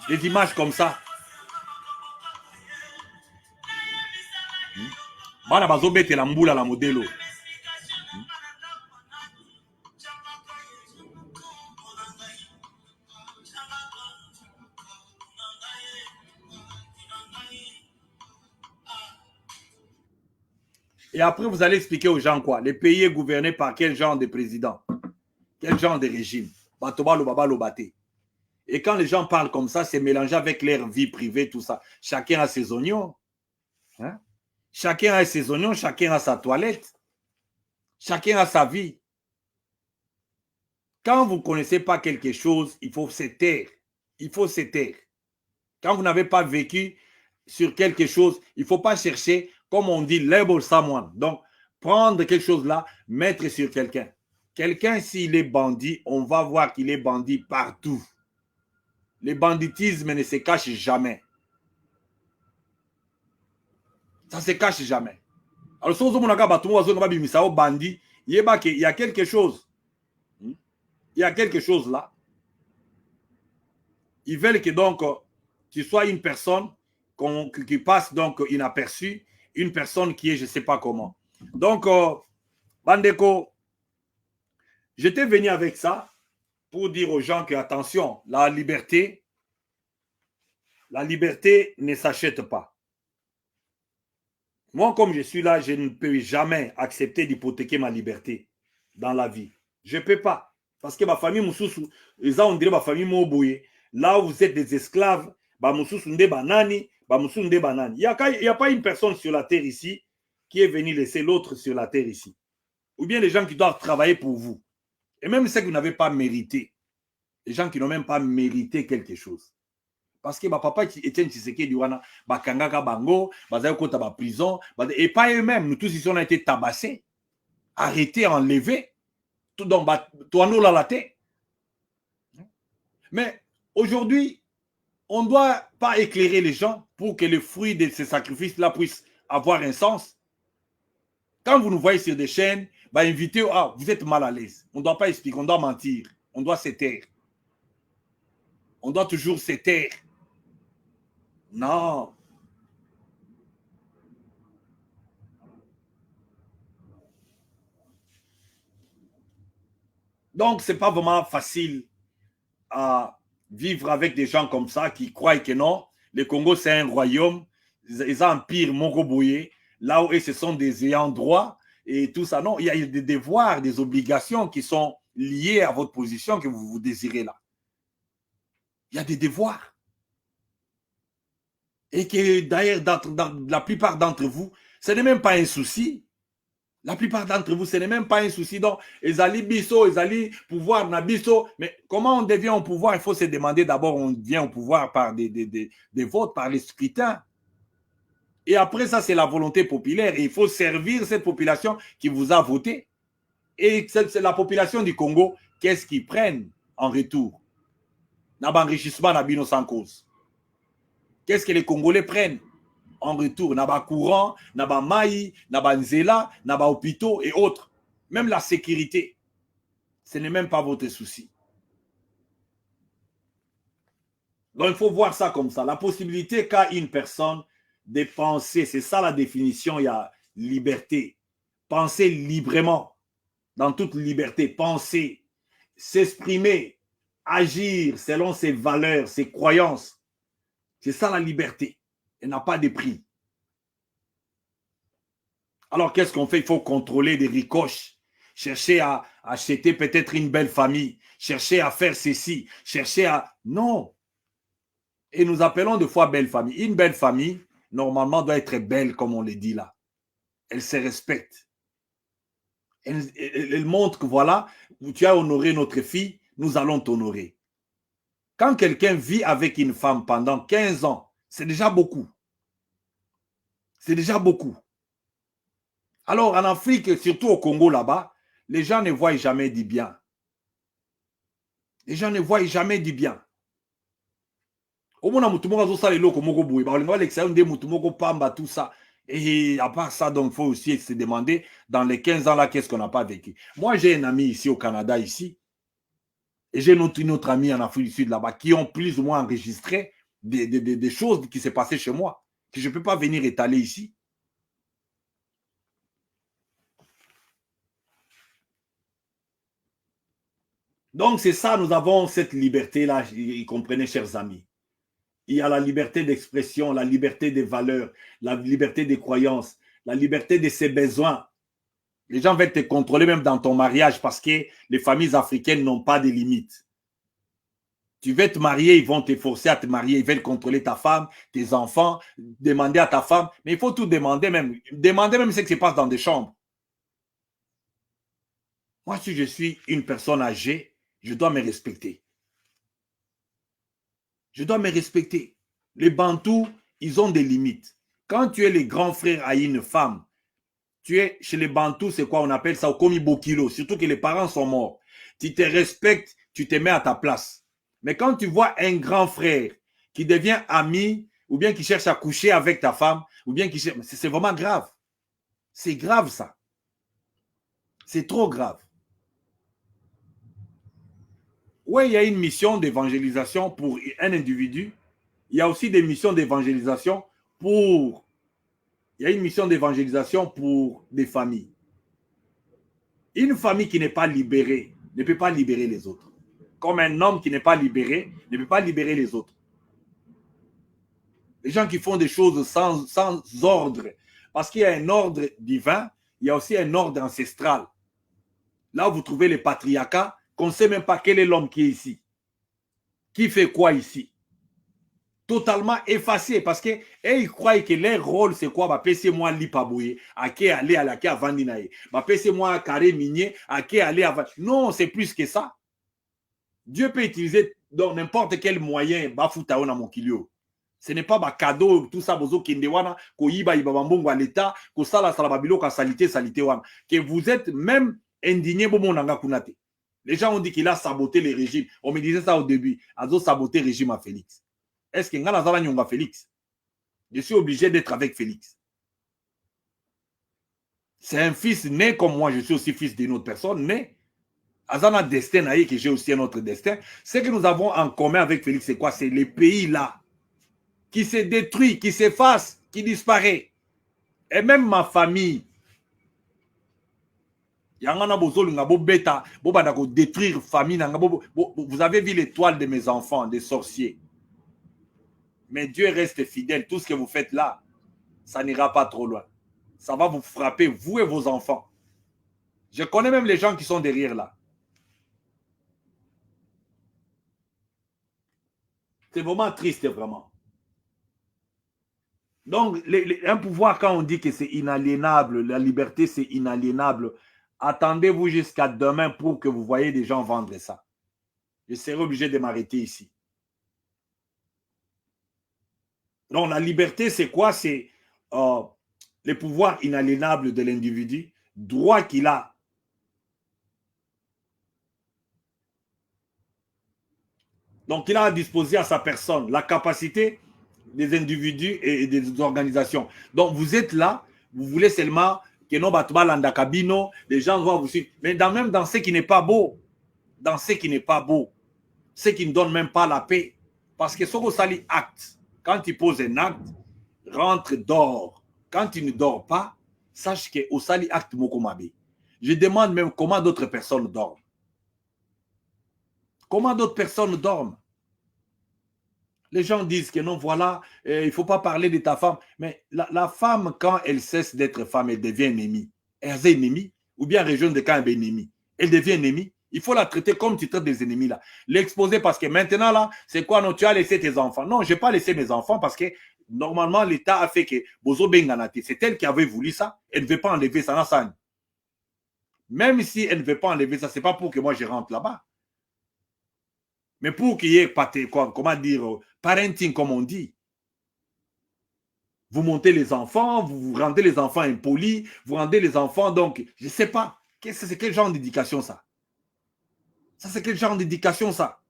Des images comme ça. Bana bazo bete la mboula la modelo. Et après, vous allez expliquer aux gens quoi? Le pays est gouverné par quel genre de président? Quel genre de régime? Batoba Lobaba Lobate. Et quand les gens parlent comme ça, c'est mélangé avec leur vie privée, tout ça. Chacun a ses oignons. Hein? Chacun a ses oignons, chacun a sa toilette. Chacun a sa vie. Quand vous ne connaissez pas quelque chose, il faut se taire. Il faut se taire. Quand vous n'avez pas vécu sur quelque chose, il ne faut pas chercher, comme on dit, label someone. Donc, prendre quelque chose là, mettre sur quelqu'un. Quelqu'un, s'il est bandit, on va voir qu'il est bandit partout. Le banditisme ne se cache jamais. Ça ne se cache jamais. Alors, si vous avez bandit, il y a quelque chose. Il y a quelque chose là. Ils veulent que donc tu sois une personne qui passe donc inaperçue, une personne qui est je ne sais pas comment. Donc, Bandeko, j'étais venu avec ça pour dire aux gens que, attention, la liberté ne s'achète pas. Moi, comme je suis là, je ne peux jamais accepter d'hypothéquer ma liberté dans la vie. Je ne peux pas. Parce que ma famille, on dirait ma famille Mobouye. Là où vous êtes des esclaves, il n'y a pas une personne sur la terre ici qui est venue laisser l'autre sur la terre ici. Ou bien les gens qui doivent travailler pour vous. Et même ceux que vous n'avez pas mérité. Les gens qui n'ont même pas mérité quelque chose. Parce que papa Etienne Tshisekedi wana bakangaka bango, bazali kota ba prison, et pas eux-mêmes, nous tous ici on a été tabassés, arrêtés, enlevés, tout donc toano la tête. Mais aujourd'hui, on ne doit pas éclairer les gens pour que le fruit de ces sacrifices-là puisse avoir un sens. Quand vous nous voyez sur des chaînes, invitez, vous êtes mal à l'aise. On ne doit pas expliquer, on doit mentir, on doit se taire. On doit toujours se taire. Non. Donc, ce n'est pas vraiment facile à vivre avec des gens comme ça qui croient que non. Le Congo, c'est un royaume. Ils ont un empire Mongobouye, là où ce sont des ayants droit et tout ça. Non, il y a des devoirs, des obligations qui sont liées à votre position que vous désirez là. Il y a des devoirs. Et que d'ailleurs, dans la plupart d'entre vous, ce n'est même pas un souci. La plupart d'entre vous, ce n'est même pas un souci. Donc, ils allaient biso, ils allaient pouvoir na biso. Mais comment on devient au pouvoir? Il faut se demander d'abord, on vient au pouvoir par des votes, par les scrutins. Et après ça, c'est la volonté populaire. Et il faut servir cette population qui vous a voté. Et c'est la population du Congo, qu'est-ce qu'ils prennent en retour? N'a enrichissement n'a sans cause. Qu'est-ce que les Congolais prennent en retour? Naba courant, naba maï, naba nzela, naba hôpitaux et autres. Même la sécurité. Ce n'est même pas votre souci. Donc il faut voir ça comme ça. La possibilité qu'a une personne de penser, c'est ça la définition, il y a liberté. Penser librement, dans toute liberté, penser, s'exprimer, agir selon ses valeurs, ses croyances. C'est ça la liberté. Elle n'a pas de prix. Alors qu'est-ce qu'on fait? Il faut contrôler des ricoches, chercher à acheter peut-être une belle famille, chercher à faire ceci, chercher à... Non. Et nous appelons des fois belle famille. Une belle famille, normalement, doit être belle, comme on le dit là. Elle se respecte. Elle montre que voilà, tu as honoré notre fille, nous allons t'honorer. Quand quelqu'un vit avec une femme pendant 15 ans, C'est déjà beaucoup. C'est déjà beaucoup. Alors, en Afrique, surtout au Congo là-bas, les gens ne voient jamais du bien. Les gens ne voient jamais du bien. Au moins, tout ça. Et à part ça, donc, il faut aussi se demander, dans les 15 ans là, qu'est-ce qu'on n'a pas vécu. Moi, j'ai un ami ici au Canada, ici, et j'ai une autre amie en Afrique du Sud là-bas, qui ont plus ou moins enregistré des choses qui s'est passées chez moi, que je ne peux pas venir étaler ici. Donc, c'est ça, nous avons cette liberté-là, y comprenez, chers amis. Il y a la liberté d'expression, la liberté des valeurs, la liberté des croyances, la liberté de ses besoins. Les gens veulent te contrôler même dans ton mariage parce que les familles africaines n'ont pas de limites. Tu veux te marier, ils vont te forcer à te marier, ils veulent contrôler ta femme, tes enfants, demander à ta femme, mais il faut tout demander même. Demander même ce qui se passe dans des chambres. Moi, si je suis une personne âgée, je dois me respecter. Je dois me respecter. Les Bantous, ils ont des limites. Quand tu es le grand frère à une femme, tu es chez les Bantous, c'est quoi on appelle ça, au Komi Bokilo, surtout que les parents sont morts. Tu te respectes, tu te mets à ta place. Mais quand tu vois un grand frère qui devient ami, ou bien qui cherche à coucher avec ta femme, ou bien qui cherche... C'est vraiment grave. C'est grave ça. C'est trop grave. Oui, il y a une mission d'évangélisation pour un individu. Il y a aussi des missions d'évangélisation pour... Il y a une mission d'évangélisation pour des familles. Une famille qui n'est pas libérée ne peut pas libérer les autres. Comme un homme qui n'est pas libéré ne peut pas libérer les autres. Les gens qui font des choses sans ordre. Parce qu'il y a un ordre divin, il y a aussi un ordre ancestral. Là, vous trouvez les patriarcats, qu'on ne sait même pas quel est l'homme qui est ici. Qui fait quoi ici. Totalement effacé parce que ils croient que leur rôle c'est quoi? Bah, moi l'ipabouye, à qui aller à la qui avant d'inaïe. Bah, moi carré minier, à qui aller avant. Non, c'est plus que ça. Dieu peut utiliser dans n'importe quel moyen, bafutao na mokilio. Ce n'est pas ba cadeau, tout ça, bozo kindewana, ko yiba yiba bambongo à l'État, ko sala salababilo ka salité wana. Que vous êtes même indigné bomo nanga kunate. Les gens ont dit qu'il a saboté les régimes. On me disait ça au début. Azo saboté le régime à Félix. Est-ce que nga nazala nyonga Félix? Je suis obligé d'être avec Félix. C'est un fils né comme moi, je suis aussi fils d'une autre personne, né. Azana destin naïe que j'ai aussi un autre destin. Ce que nous avons en commun avec Félix, c'est quoi? C'est les pays là qui se détruit, qui s'efface, qui disparaît. Et même ma famille. Yangana bozolinga bo beta, bo banda ko détruire famille nanga bo. Vous avez vu l'étoile de mes enfants, des sorciers. Mais Dieu reste fidèle. Tout ce que vous faites là, ça n'ira pas trop loin. Ça va vous frapper, vous et vos enfants. Je connais même les gens qui sont derrière là. C'est vraiment triste, vraiment. Donc, un pouvoir, quand on dit que c'est inaliénable, la liberté, c'est inaliénable, attendez-vous jusqu'à demain pour que vous voyez des gens vendre ça. Je serai obligé de m'arrêter ici. Donc, la liberté, c'est quoi? C'est le pouvoir inaliénable de l'individu, droit qu'il a. Donc, il a à disposer à sa personne la capacité des individus et des organisations. Donc, vous êtes là, vous voulez seulement que nos battements l'andakabino, les gens vont vous suivre. Mais même dans ce qui n'est pas beau, dans ce qui n'est pas beau, ce qui ne donne même pas la paix. Parce que ce qu'on s'allie acte, quand tu poses un acte, rentre, dors. Quand tu ne dors pas, sache que au sali acte mokomabe. Je demande même comment d'autres personnes dorment. Comment d'autres personnes dorment? Les gens disent que non, voilà, il ne faut pas parler de ta femme. Mais la femme, quand elle cesse d'être femme, elle devient ennemie. Elle est ennemie, ou bien région de quand elle est ennemie. Elle devient ennemie. Il faut la traiter comme tu traites des ennemis là. L'exposer parce que maintenant là, c'est quoi? Non, tu as laissé tes enfants. Non, je n'ai pas laissé mes enfants parce que normalement l'État a fait que Bozo Benganate, c'est elle qui avait voulu ça. Elle ne veut pas enlever ça. Même si elle ne veut pas enlever ça, ce n'est pas pour que moi je rentre là-bas. Mais pour qu'il y ait, comment dire, parenting comme on dit. Vous montez les enfants, vous rendez les enfants impolis, vous rendez les enfants, donc, je ne sais pas. C'est quel genre d'éducation, ça? Ça, c'est quel genre d'éducation, ça?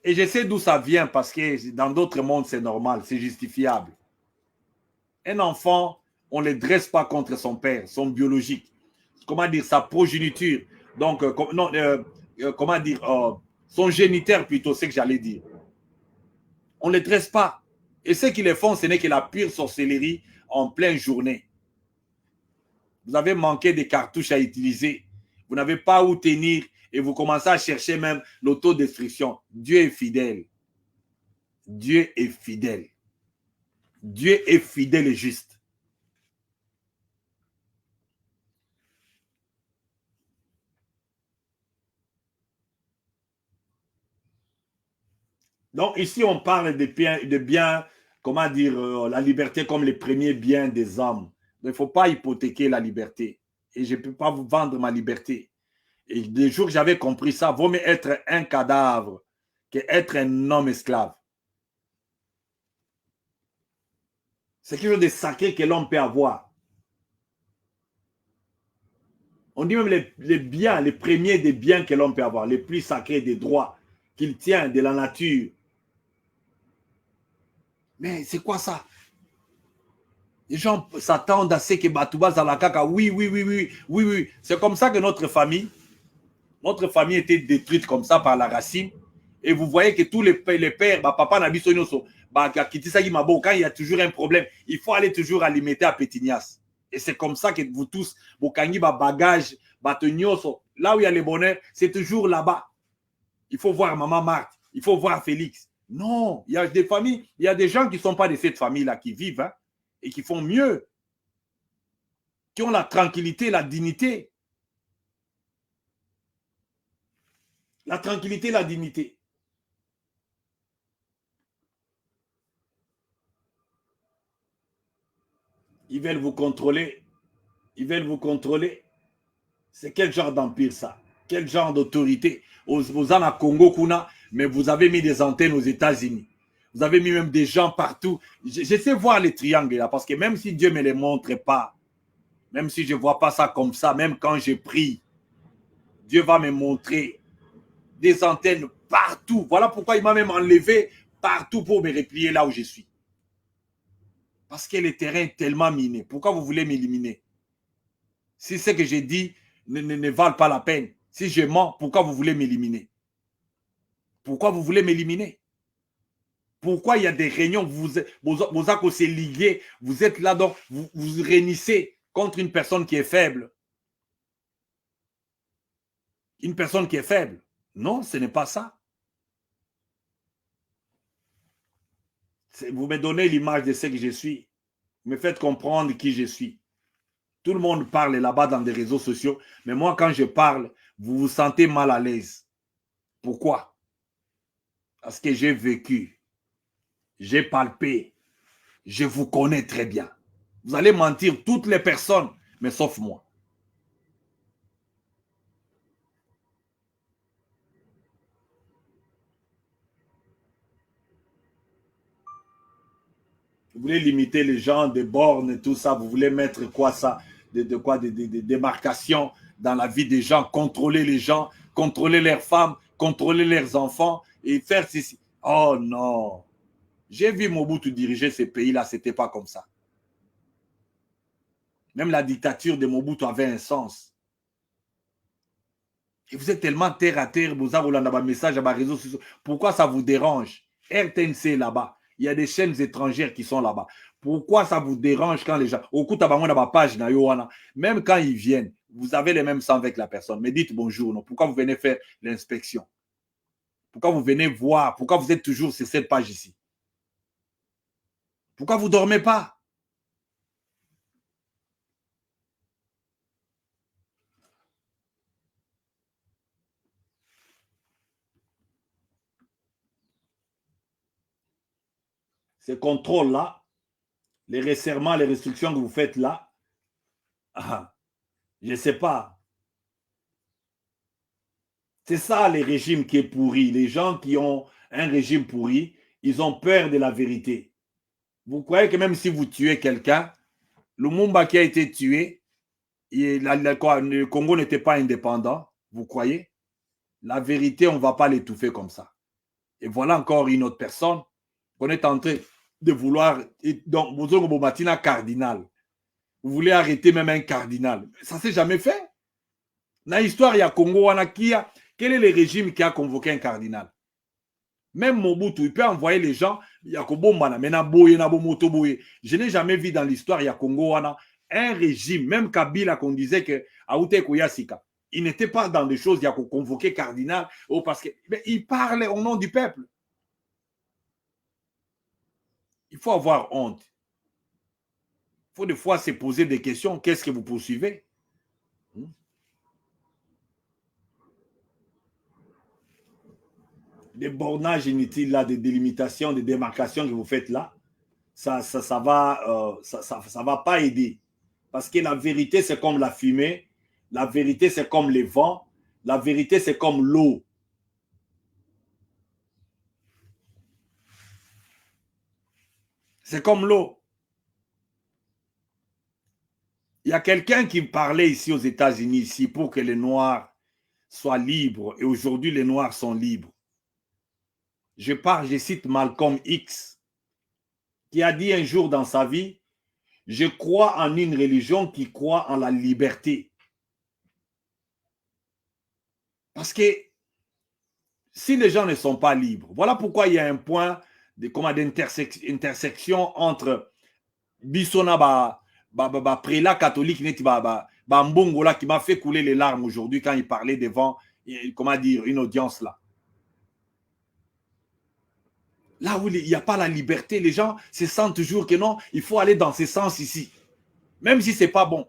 Et je sais d'où ça vient, parce que dans d'autres mondes, c'est normal, c'est justifiable. Un enfant, on ne le dresse pas contre son père, son biologique. Comment dire, sa progéniture. Donc, non, comment dire, son géniteur plutôt, c'est que j'allais dire. On ne les dresse pas. Et ce qu'ils les font, ce n'est que la pure sorcellerie en pleine journée. Vous avez manqué des cartouches à utiliser. Vous n'avez pas où tenir et vous commencez à chercher même l'autodestruction. Dieu est fidèle. Dieu est fidèle. Dieu est fidèle et juste. Donc ici, on parle de biens, comment dire, la liberté comme les premiers biens des hommes. Il ne faut pas hypothéquer la liberté. Et je ne peux pas vous vendre ma liberté. Et des jours que j'avais compris ça, vaut mieux être un cadavre qu'être un homme esclave. C'est quelque chose de sacré que l'homme peut avoir. On dit même les biens, les premiers des biens que l'homme peut avoir, les plus sacrés des droits qu'il tient de la nature. Mais c'est quoi ça? Les gens s'attendent à ce que Batouba Zalakaka, oui, oui, oui, oui, oui, oui. C'est comme ça que notre famille était détruite comme ça par la racine. Et vous voyez que tous les pères, papa Nabiso Nyoso, quand il y a toujours un problème, il faut aller toujours alimenter à Pétignas. Et c'est comme ça que vous tous, vos bagage, là où il y a le bonheur, c'est toujours là-bas. Il faut voir Maman Marthe, il faut voir Félix. Non, il y a des familles, il y a des gens qui ne sont pas de cette famille-là, qui vivent hein, et qui font mieux, qui ont la tranquillité, la dignité. La tranquillité, la dignité. Ils veulent vous contrôler. Ils veulent vous contrôler. C'est quel genre d'empire ça? Quel genre d'autorité? Vous en avez Congo, Kuna, mais vous avez mis des antennes aux États-Unis. Vous avez mis même des gens partout. J'essaie de voir les triangles là, parce que même si Dieu ne me les montre pas, même si je ne vois pas ça comme ça, même quand je prie, Dieu va me montrer des antennes partout. Voilà pourquoi il m'a même enlevé partout pour me replier là où je suis. Parce que le terrain est tellement miné. Pourquoi vous voulez m'éliminer? Si ce que j'ai dit ne valent pas la peine, si je mens, pourquoi vous voulez m'éliminer? Pourquoi vous voulez m'éliminer? Pourquoi il y a des réunions, vous êtes ligués, vous êtes là, donc vous vous réunissez contre une personne qui est faible? Une personne qui est faible? Non, ce n'est pas ça. Vous me donnez l'image de ce que je suis. Vous me faites comprendre qui je suis. Tout le monde parle là-bas dans des réseaux sociaux, mais moi, quand je parle, vous vous sentez mal à l'aise. Pourquoi? Parce que j'ai vécu, j'ai palpé, je vous connais très bien. Vous allez mentir toutes les personnes, mais sauf moi. Vous voulez limiter les gens, des bornes et tout ça. Vous voulez mettre quoi ça? Des démarcations dans la vie des gens, contrôler les gens, contrôler leurs femmes, contrôler leurs enfants et faire ceci. Oh non. J'ai vu Mobutu diriger ces pays-là, ce n'était pas comme ça. Même la dictature de Mobutu avait un sens. Et vous êtes tellement terre à terre, vous avez un message à ma réseau sociaux. Pourquoi ça vous dérange? RTNC là-bas. Il y a des chaînes étrangères qui sont là-bas. Pourquoi ça vous dérange quand les gens. Au coup, ma page, même quand ils viennent, vous avez les mêmes sangs avec la personne. Mais dites bonjour. Non? Pourquoi vous venez faire l'inspection? Pourquoi vous venez voir? Pourquoi vous êtes toujours sur cette page ici? Pourquoi vous ne dormez pas? Ces contrôles-là, les resserrements, les restrictions que vous faites là, je ne sais pas. C'est ça les régimes qui est pourri. Les gens qui ont un régime pourri, Ils ont peur de la vérité. Vous croyez que même si vous tuez quelqu'un, Lumumba qui a été tué, le Congo n'était pas indépendant, vous croyez? La vérité, on ne va pas l'étouffer comme ça. Et voilà encore une autre personne qu'on est en train de vouloir. Donc, vous un cardinal. Vous voulez arrêter même un cardinal. Ça ne s'est jamais fait. Dans l'histoire, il y a Congo, quel est le régime qui a convoqué un cardinal? Même Mobutu, il peut envoyer les gens. Je n'ai jamais vu dans l'histoire, il y a Congo, un régime, même Kabila, qu'on disait que il n'était pas dans des choses, il y a convoqué cardinal, parce qu'il parle au nom du peuple. Il faut avoir honte. Il faut des fois se poser des questions. Qu'est-ce que vous poursuivez? Des bornages inutiles là, des délimitations, des démarcations que vous faites là, ça va pas aider. Parce que la vérité, c'est comme la fumée. La vérité, c'est comme les vents. La vérité, c'est comme l'eau. C'est comme l'eau. Il y a quelqu'un qui parlait ici aux États-Unis, ici, pour que les Noirs soient libres. Et aujourd'hui, les Noirs sont libres. Je cite Malcolm X, qui a dit un jour dans sa vie, je crois en une religion qui croit en la liberté. Parce que si les gens ne sont pas libres, voilà pourquoi il y a un point d'intersection entre Bissona, prélat catholique, Mbongola, qui m'a fait couler les larmes aujourd'hui quand il parlait devant, comment dire, une audience là. Là où il n'y a pas la liberté, les gens se sentent toujours que non, il faut aller dans ce sens ici. Même si ce n'est pas bon.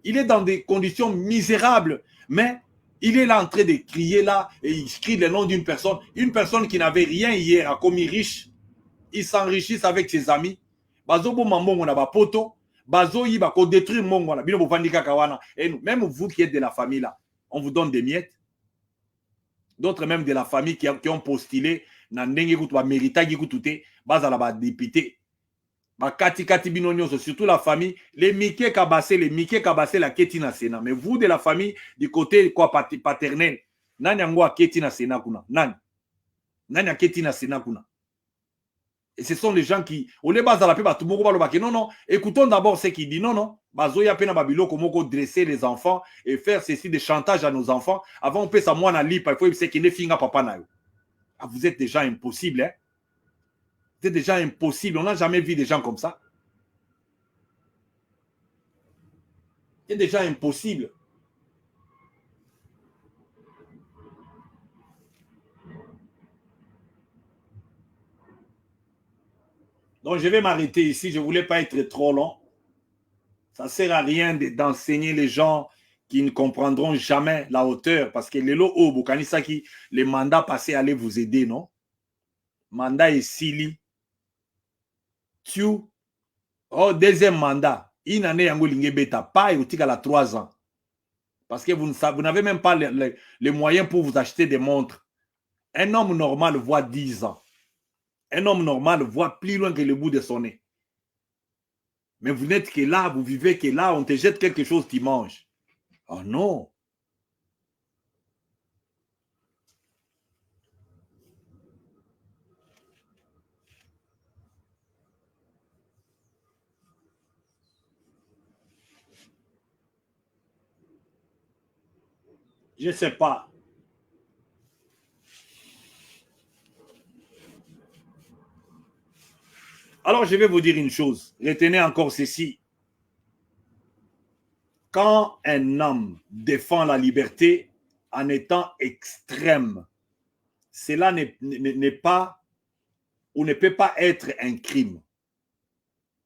Il est dans des conditions misérables, mais il est là en train de crier là, et il crie le nom d'une personne. Une personne qui n'avait rien hier a commis riche. Il s'enrichit avec ses amis. Bazobo Mambo on a ba poto. Bazo yi ba ko détruire Mongo na bino bovandi kakawana. Et nous, même vous qui êtes de la famille là, on vous donne des miettes. D'autres même de la famille qui ont postulé na ndenge kutu ba mérita ki kutute, bazala ba député. Surtout la famille, les Mickey Kabassé, la Ketina Sena. Mais vous de la famille, du côté quoi paternel, nani yango Ketina Sena kuna. Nani Ketina Sena kuna. Et ce sont les gens qui, au lieu bas à la paix, non, non, écoutons d'abord ce qu'il dit, non, non, bazoya pena babilo comment dresser les enfants et faire ceci de chantage à nos enfants. Avant, on peut ça moi na lipa, il faut que qu'il ne finga papa na. Ah, vous êtes déjà impossible, hein. C'est déjà impossible. On n'a jamais vu des gens comme ça. C'est déjà impossible. Donc, je vais m'arrêter ici. Je ne voulais pas être trop long. Ça ne sert à rien d'enseigner les gens qui ne comprendront jamais la hauteur. Parce que les mandats passés allaient vous aider, non? Mandat et Sili. Oh, deuxième mandat. Une année, yango lingebeta. Pas et à la 3 ans. Parce que vous n'avez même pas les moyens pour vous acheter des montres. Un homme normal voit 10 ans. Un homme normal voit plus loin que le bout de son nez. Mais vous n'êtes que là, vous vivez que là, on te jette quelque chose, tu manges. Oh non. Je ne sais pas. Alors, je vais vous dire une chose. Retenez encore ceci. Quand un homme défend la liberté en étant extrême, cela n'est pas ou ne peut pas être un crime.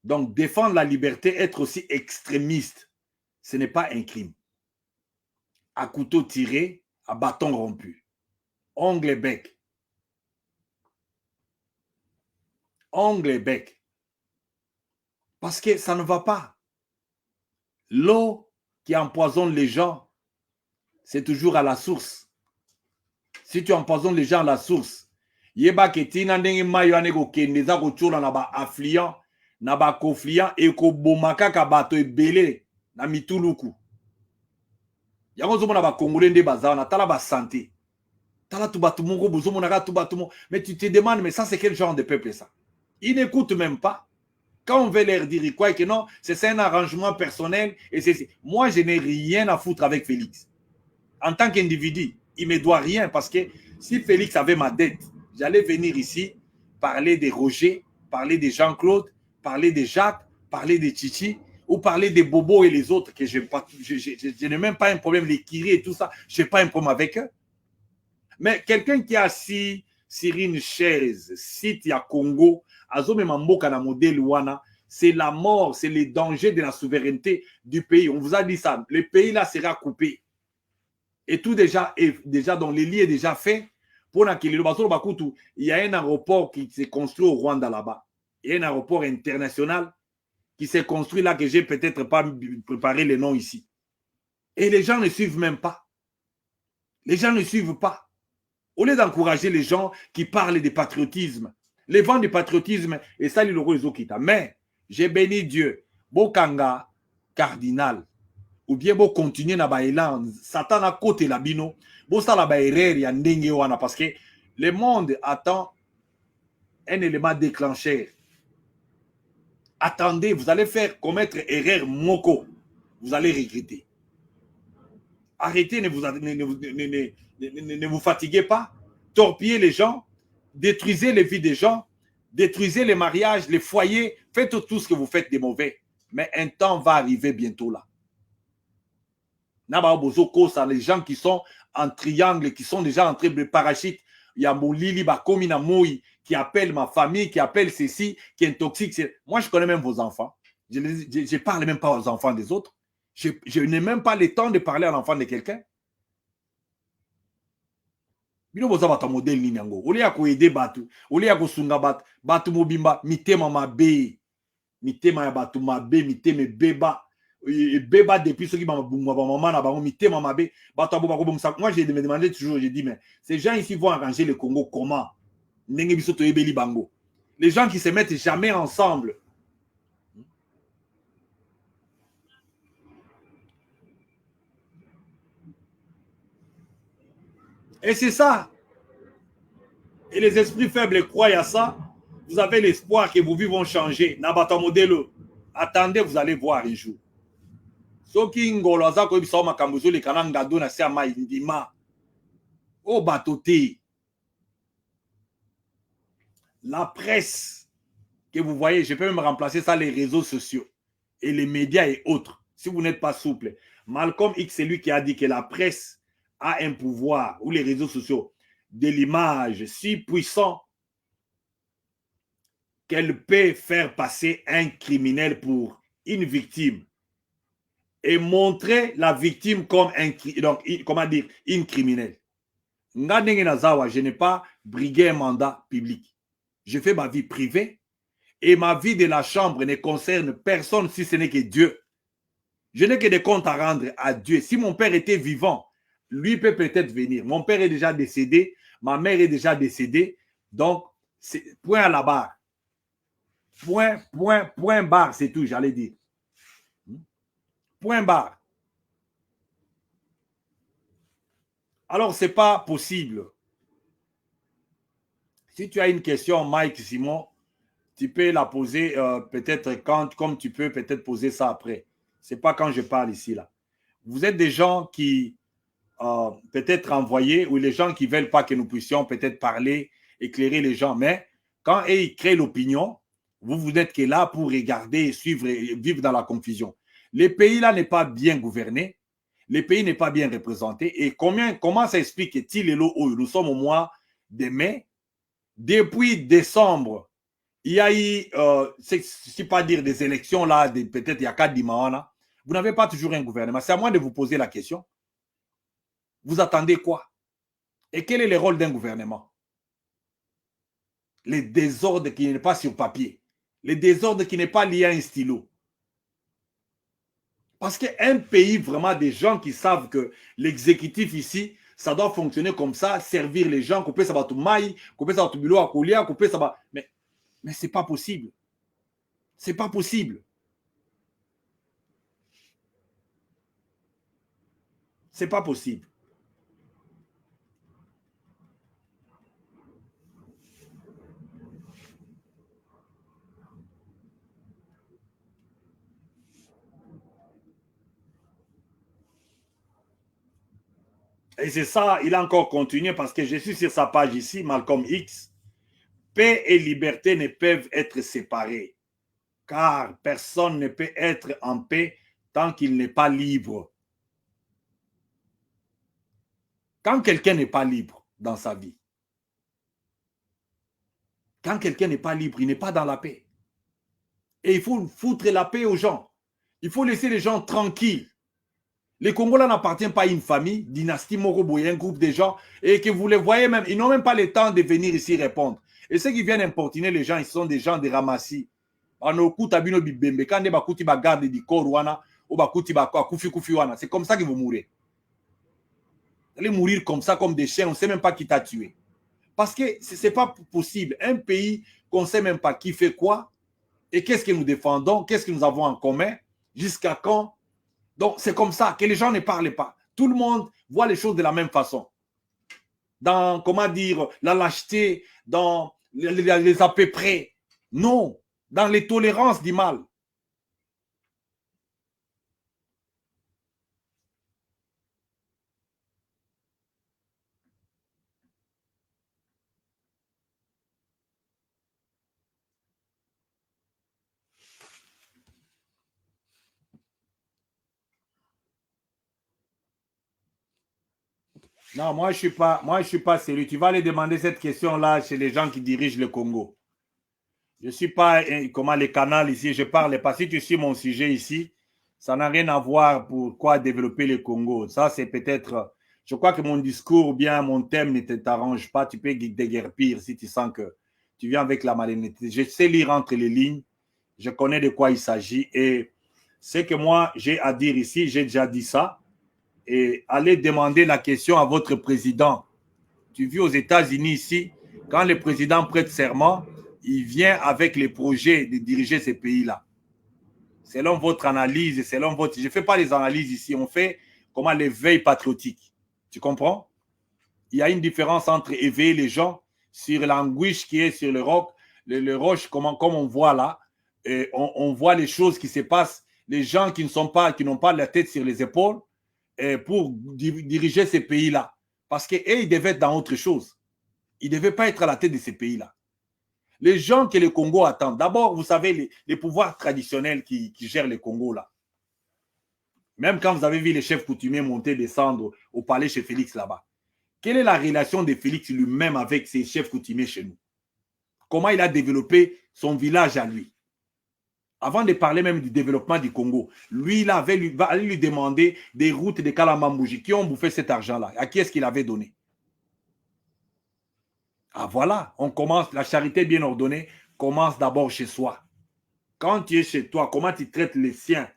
Donc, défendre la liberté, être aussi extrémiste, ce n'est pas un crime. À couteau tiré, à bâton rompu. Ongle et bec. Ongle et bec. Parce que ça ne va pas. L'eau qui empoisonne les gens, c'est toujours à la source. Si tu empoisonnes les gens à la source, Yeba ketina ndenge mayo aneko kendeza ko tchola na ba affluent na ba confluent et ko bomaka ka bato ebele na mituluku. Yango zomona ba congolais nde baza na tala ba santé. Tala tout bato moko bozo monaka tout bato moko. Mais tu te demandes mais ça c'est quel genre de peuple ça? Ils n'écoutent même pas. Quand on veut leur dire, ils croient que non, c'est un arrangement personnel. Et moi, je n'ai rien à foutre avec Félix. En tant qu'individu, il ne me doit rien parce que si Félix avait ma dette, j'allais venir ici parler de Roger, parler de Jean-Claude, parler de Jacques, parler de Chichi ou parler de Bobo et les autres que je n'ai même pas un problème, les Kiri et tout ça, je n'ai pas un problème avec eux. Mais quelqu'un qui a assis sur une chaise, site à Congo, c'est la mort, c'est le danger de la souveraineté du pays. On vous a dit ça. Le pays là sera coupé. Et tout déjà est déjà dans les lits est déjà fait. Pour il y a un aéroport qui s'est construit au Rwanda là-bas. Il y a un aéroport international qui s'est construit là que j'ai peut-être pas préparé les noms ici. Et les gens ne suivent même pas. Les gens ne suivent pas. Au lieu d'encourager les gens qui parlent de patriotisme, les vents du patriotisme, et ça, il les okita. Mais, j'ai béni Dieu, Bokanga, cardinal, ou bien beau continuer na ba élan, Satan a côté la bino, beau ça la ba erreur ya ndenge wana, parce que le monde attend un élément déclencheur. Attendez, vous allez faire commettre erreur moko, vous allez regretter. Arrêtez, ne vous fatiguez pas, torpillez les gens, détruisez les vies des gens, détruisez les mariages, les foyers, faites tout ce que vous faites de mauvais. Mais un temps va arriver bientôt là. Les gens qui sont en triangle, qui sont déjà entrés de parachute, il y a Moulili, Bakomi, Namoui, qui appelle ma famille, qui appelle ceci, qui intoxique. Moi, je connais même vos enfants. Je ne parle même pas aux enfants des autres. Je n'ai même pas le temps de parler à l'enfant de quelqu'un. Bino boza bata modèle nini yango. Ole ya ko aider batu, ole ya ko sunga batu, batu mobimba mitema mabe. Mitema ya batu mabe, mitema beba. Beba depuis ceux qui m'a boumba maman na bango mitema mabe. Batu abo bako bomsa. Moi j'ai me demandé toujours, j'ai dit mais ces gens ici vont arranger le Congo comment? Ndenge biso to ebeli bango. Les gens qui se mettent jamais ensemble. Et c'est ça. Et les esprits faibles croient à ça. Vous avez l'espoir que vos vies vont changer. Nabata modelo. Attendez, vous allez voir un jour. Soki ngolo aza ko bisa makambo zo le kananga do na se ama indima. O batoté. La presse que vous voyez, je peux même remplacer ça les réseaux sociaux et les médias et autres. Si vous n'êtes pas souple. Malcolm X, c'est lui qui a dit que la presse a un pouvoir, ou les réseaux sociaux, de l'image si puissant qu'elle peut faire passer un criminel pour une victime et montrer la victime comme donc, comment dire, une criminelle. Je n'ai pas brigué un mandat public. Je fais ma vie privée et ma vie de la chambre ne concerne personne si ce n'est que Dieu. Je n'ai que des comptes à rendre à Dieu. Si mon père était vivant, lui peut peut-être venir. Mon père est déjà décédé, ma mère est déjà décédée. Donc, point à la barre. Point barre, c'est tout, j'allais dire. Point barre. Alors, ce n'est pas possible. Si tu as une question, Mike, Simon, tu peux la poser peut-être quand, comme tu peux peut-être poser ça après. Ce n'est pas quand je parle ici, là. Vous êtes des gens qui peut-être envoyés ou les gens qui ne veulent pas que nous puissions peut-être parler, éclairer les gens. Mais quand ils créent l'opinion, vous n'êtes que là pour regarder, suivre et vivre dans la confusion. Le pays là n'est pas bien gouverné, le pays n'est pas bien représenté. Et comment ça explique-t-il nous sommes au mois de mai, depuis décembre, il y a eu, c'est pas dire des élections là, peut-être il y a 4 dimanches, vous n'avez pas toujours un gouvernement. C'est à moi de vous poser la question. Vous attendez quoi? Et quel est le rôle d'un gouvernement? Le désordre qui n'est pas sur papier. Le désordre qui n'est pas lié à un stylo. Parce qu'un pays, vraiment, des gens qui savent que l'exécutif ici, Ça doit fonctionner comme ça, servir les gens, couper ça va tout maï, couper ça va tout bilo à colia, couper ça va. Mais c'est pas possible. C'est pas possible. C'est pas possible. Et c'est ça, il a encore continué parce que je suis sur sa page ici, Malcolm X. Paix et liberté ne peuvent être séparés, car personne ne peut être en paix tant qu'il n'est pas libre. Quand quelqu'un n'est pas libre dans sa vie, quand quelqu'un n'est pas libre, il n'est pas dans la paix. Et il faut foutre la paix aux gens. Il faut laisser les gens tranquilles. Les Congolais n'appartiennent pas à une famille, dynastie Moroboye, un groupe de gens, et que vous les voyez même, ils n'ont même pas le temps de venir ici répondre. Et ceux qui viennent importuner les gens, ils sont des gens de ramassis. C'est comme ça qu'ils vont mourir. Vous allez mourir comme ça, comme des chiens, on ne sait même pas qui t'a tué. Parce que ce n'est pas possible. Un pays qu'on ne sait même pas qui fait quoi, et qu'est-ce que nous défendons, qu'est-ce que nous avons en commun, jusqu'à quand. Donc, c'est comme ça que les gens ne parlent pas. Tout le monde voit les choses de la même façon. Dans, comment dire, la lâcheté, dans les à peu près. Non, dans les tolérances du mal. Non, moi, je ne suis pas sérieux. Tu vas aller demander cette question-là chez les gens qui dirigent le Congo. Je ne suis pas, comment les canaux ici, je parle pas. Si tu suis mon sujet ici, ça n'a rien à voir pour quoi développer le Congo. Ça, c'est peut-être, je crois que mon discours ou bien mon thème ne t'arrange pas. Tu peux déguerpir si tu sens que tu viens avec la malhonnêteté. Je sais lire entre les lignes. Je connais de quoi il s'agit. Et ce que moi, j'ai à dire ici, j'ai déjà dit ça. Et allez demander la question à votre président. Tu vis aux États-Unis ici, quand le président prête serment, il vient avec les projets de diriger ces pays-là. Selon votre analyse, selon votre... Je ne fais pas les analyses ici, on fait comment l'éveil patriotique. Tu comprends? Il y a une différence entre éveiller les gens sur l'anguiche qui est sur le roc, le roche, comme on voit là, et on voit les choses qui se passent, les gens qui n'ont pas la tête sur les épaules, pour diriger ces pays-là. Parce qu'ils devaient être dans autre chose. Ils ne devaient pas être à la tête de ces pays-là. Les gens que le Congo attendent, d'abord, vous savez, les pouvoirs traditionnels qui gèrent le Congo, là. Même quand vous avez vu les chefs coutumiers monter, descendre au palais chez Félix là-bas, quelle est la relation de Félix lui-même avec ses chefs coutumiers chez nous? Comment il a développé son village à lui? Avant de parler même du développement du Congo, lui, il avait lui demander des routes de Kalamambouji qui ont bouffé cet argent-là. À qui est-ce qu'il avait donné? Ah voilà, on commence, la charité bien ordonnée commence d'abord chez soi. Quand tu es chez toi, comment tu traites les siens?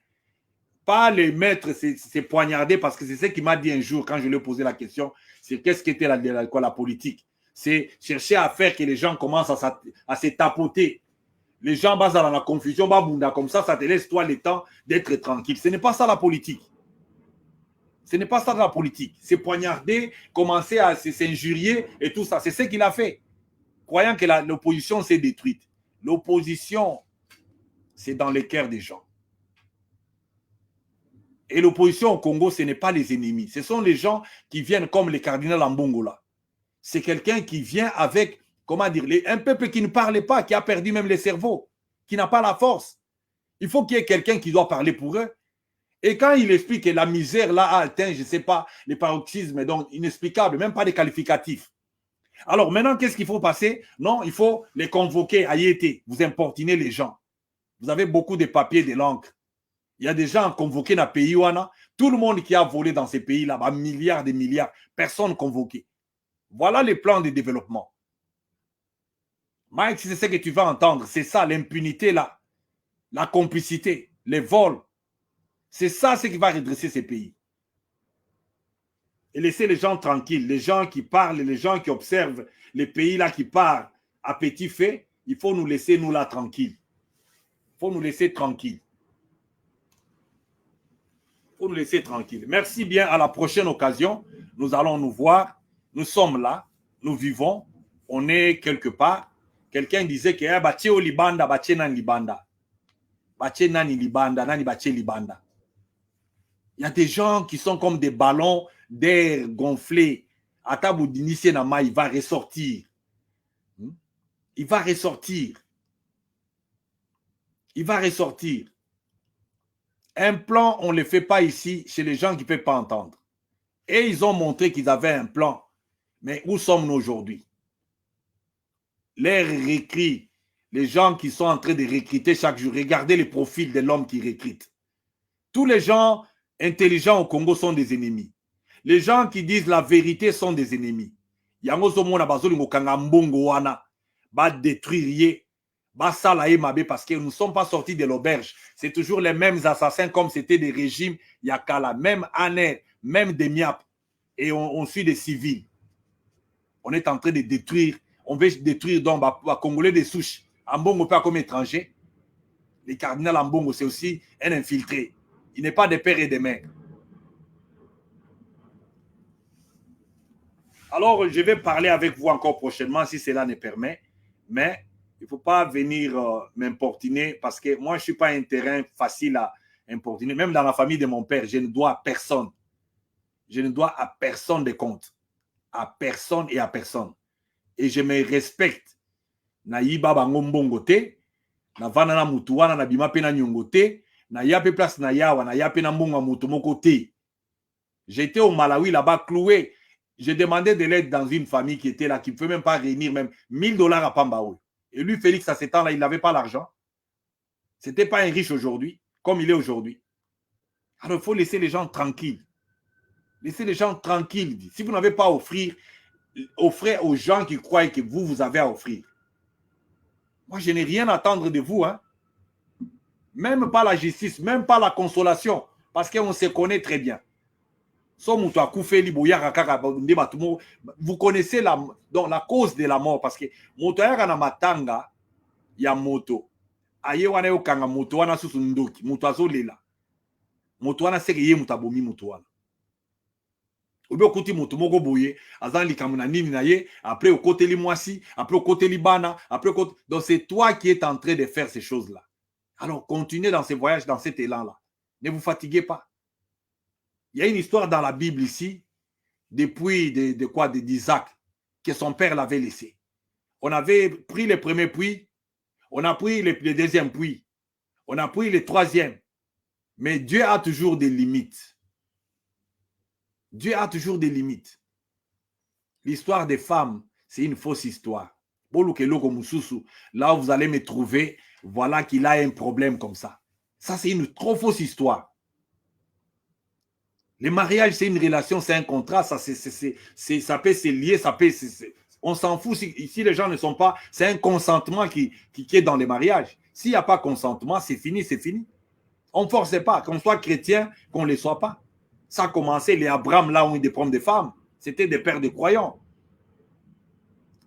Pas les mettre, c'est poignarder, parce que c'est ce qu'il m'a dit un jour quand je lui ai posé la question, c'est qu'est-ce qu'était la politique? C'est chercher à faire que les gens commencent à se tapoter. Les gens basent dans la confusion, comme ça te laisse toi le temps d'être tranquille. Ce n'est pas ça la politique. Ce n'est pas ça la politique. C'est poignarder, commencer à s'injurier et tout ça. C'est ce qu'il a fait. Croyant que l'opposition s'est détruite. L'opposition, c'est dans les cœurs des gens. Et l'opposition au Congo, ce n'est pas les ennemis. Ce sont les gens qui viennent comme les cardinals en Bongola. C'est quelqu'un qui vient avec, comment dire, un peuple qui ne parle pas, qui a perdu même le cerveau, qui n'a pas la force. Il faut qu'il y ait quelqu'un qui doit parler pour eux. Et quand il explique que la misère là a atteint, je ne sais pas, les paroxysmes, donc inexplicables, même pas des qualificatifs. Alors maintenant, qu'est-ce qu'il faut passer? Non, il faut les convoquer à Yété. Vous importunez les gens. Vous avez beaucoup de papiers, de l'encre. Il y a des gens convoqués dans le pays. Tout le monde qui a volé dans ces pays-là, milliards et milliards, personne convoqué. Voilà les plans de développement. Mike, c'est ce que tu vas entendre. C'est ça, l'impunité là. La complicité, les vols. C'est ça ce qui va redresser ces pays. Et laisser les gens tranquilles, les gens qui parlent, les gens qui observent les pays là qui partent à petit feu, il faut nous laisser nous là tranquilles. Il faut nous laisser tranquilles. Il faut nous laisser tranquilles. Merci bien, à la prochaine occasion, nous allons nous voir. Nous sommes là, nous vivons, on est quelque part. Quelqu'un disait que bache o libanda, bache nan libanda. Bache nani libanda, nani bache libanda. Il y a des gens qui sont comme des ballons d'air gonflés. Atabu d'initier nama, il va ressortir. Il va ressortir. Il va ressortir. Un plan, on ne le fait pas ici chez les gens qui ne peuvent pas entendre. Et ils ont montré qu'ils avaient un plan. Mais où sommes-nous aujourd'hui? Les récrits, les gens qui sont en train de recruter chaque jour, regardez les profils de l'homme qui recrute. Tous les gens intelligents au Congo sont des ennemis. Les gens qui disent la vérité sont des ennemis. Yango zomona bazoli ngokanga mbongo wana ba détruire parce que nous ne sommes pas sortis de l'auberge. C'est toujours les mêmes assassins comme c'était des régimes Yakala, même Aner, même des Miap. Et on suit des civils. On est en train de détruire, on veut détruire donc les Congolais des souches. Ambongo pas comme étranger. Le cardinal Ambongo, c'est aussi un infiltré. Il n'est pas de père et de mère. Alors, je vais parler avec vous encore prochainement si cela ne permet. Mais il ne faut pas venir m'importuner parce que moi, je ne suis pas un terrain facile à importuner. Même dans la famille de mon père, je ne dois à personne. Je ne dois à personne de compte. À personne et à personne. Et je me respecte. Na yiba bango mbongo te, na vana na mutu wana na bima pe na nyongo te, na yape place na yawa, na yape na mbongo mutu moko te. J'étais au Malawi là-bas cloué. J'ai demandé de l'aide dans une famille qui était là, qui ne pouvait même pas réunir même $1000 à Pambaoui. Et lui, Félix, à ce temps-là, il n'avait pas l'argent. Ce n'était pas un riche aujourd'hui, comme il est aujourd'hui. Alors, il faut laisser les gens tranquilles. Laissez les gens tranquilles. Si vous n'avez pas à offrir, offrez aux gens qui croient que vous avez à offrir. Moi, je n'ai rien à attendre de vous. Hein. Même pas la justice, même pas la consolation. Parce qu'on se connaît très bien. Vous connaissez la cause de la mort parce que motoyaka na matanga ya moto aye wana yo kanga moto wana susu ndoki moto azolela moto wana seke ye mutabomi moto wana obi okuti moto moko boye azan likambo na nini na ye après okoteli mwasi après okoteli bana après donc c'est toi qui es en train de faire ces choses là. Alors continuez dans ces voyages, dans cet élan là, ne vous fatiguez pas. Il y a une histoire dans la Bible ici, depuis d'Isaac, que son père l'avait laissé. On avait pris le premier puits, on a pris le deuxième puits, on a pris le troisième. Mais Dieu a toujours des limites. Dieu a toujours des limites. L'histoire des femmes, c'est une fausse histoire. Là où vous allez me trouver, voilà qu'il a un problème comme ça. Ça, c'est une trop fausse histoire. Le mariage, c'est une relation, c'est un contrat, ça peut se lier, ça peut... On s'en fout si les gens ne sont pas... C'est un consentement qui est dans les mariages. S'il n'y a pas consentement, c'est fini, c'est fini. On ne force pas, qu'on soit chrétien, qu'on ne le soit pas. Ça a commencé, les Abraham, là, ont eu des problèmes de femmes. C'était des pères de croyants.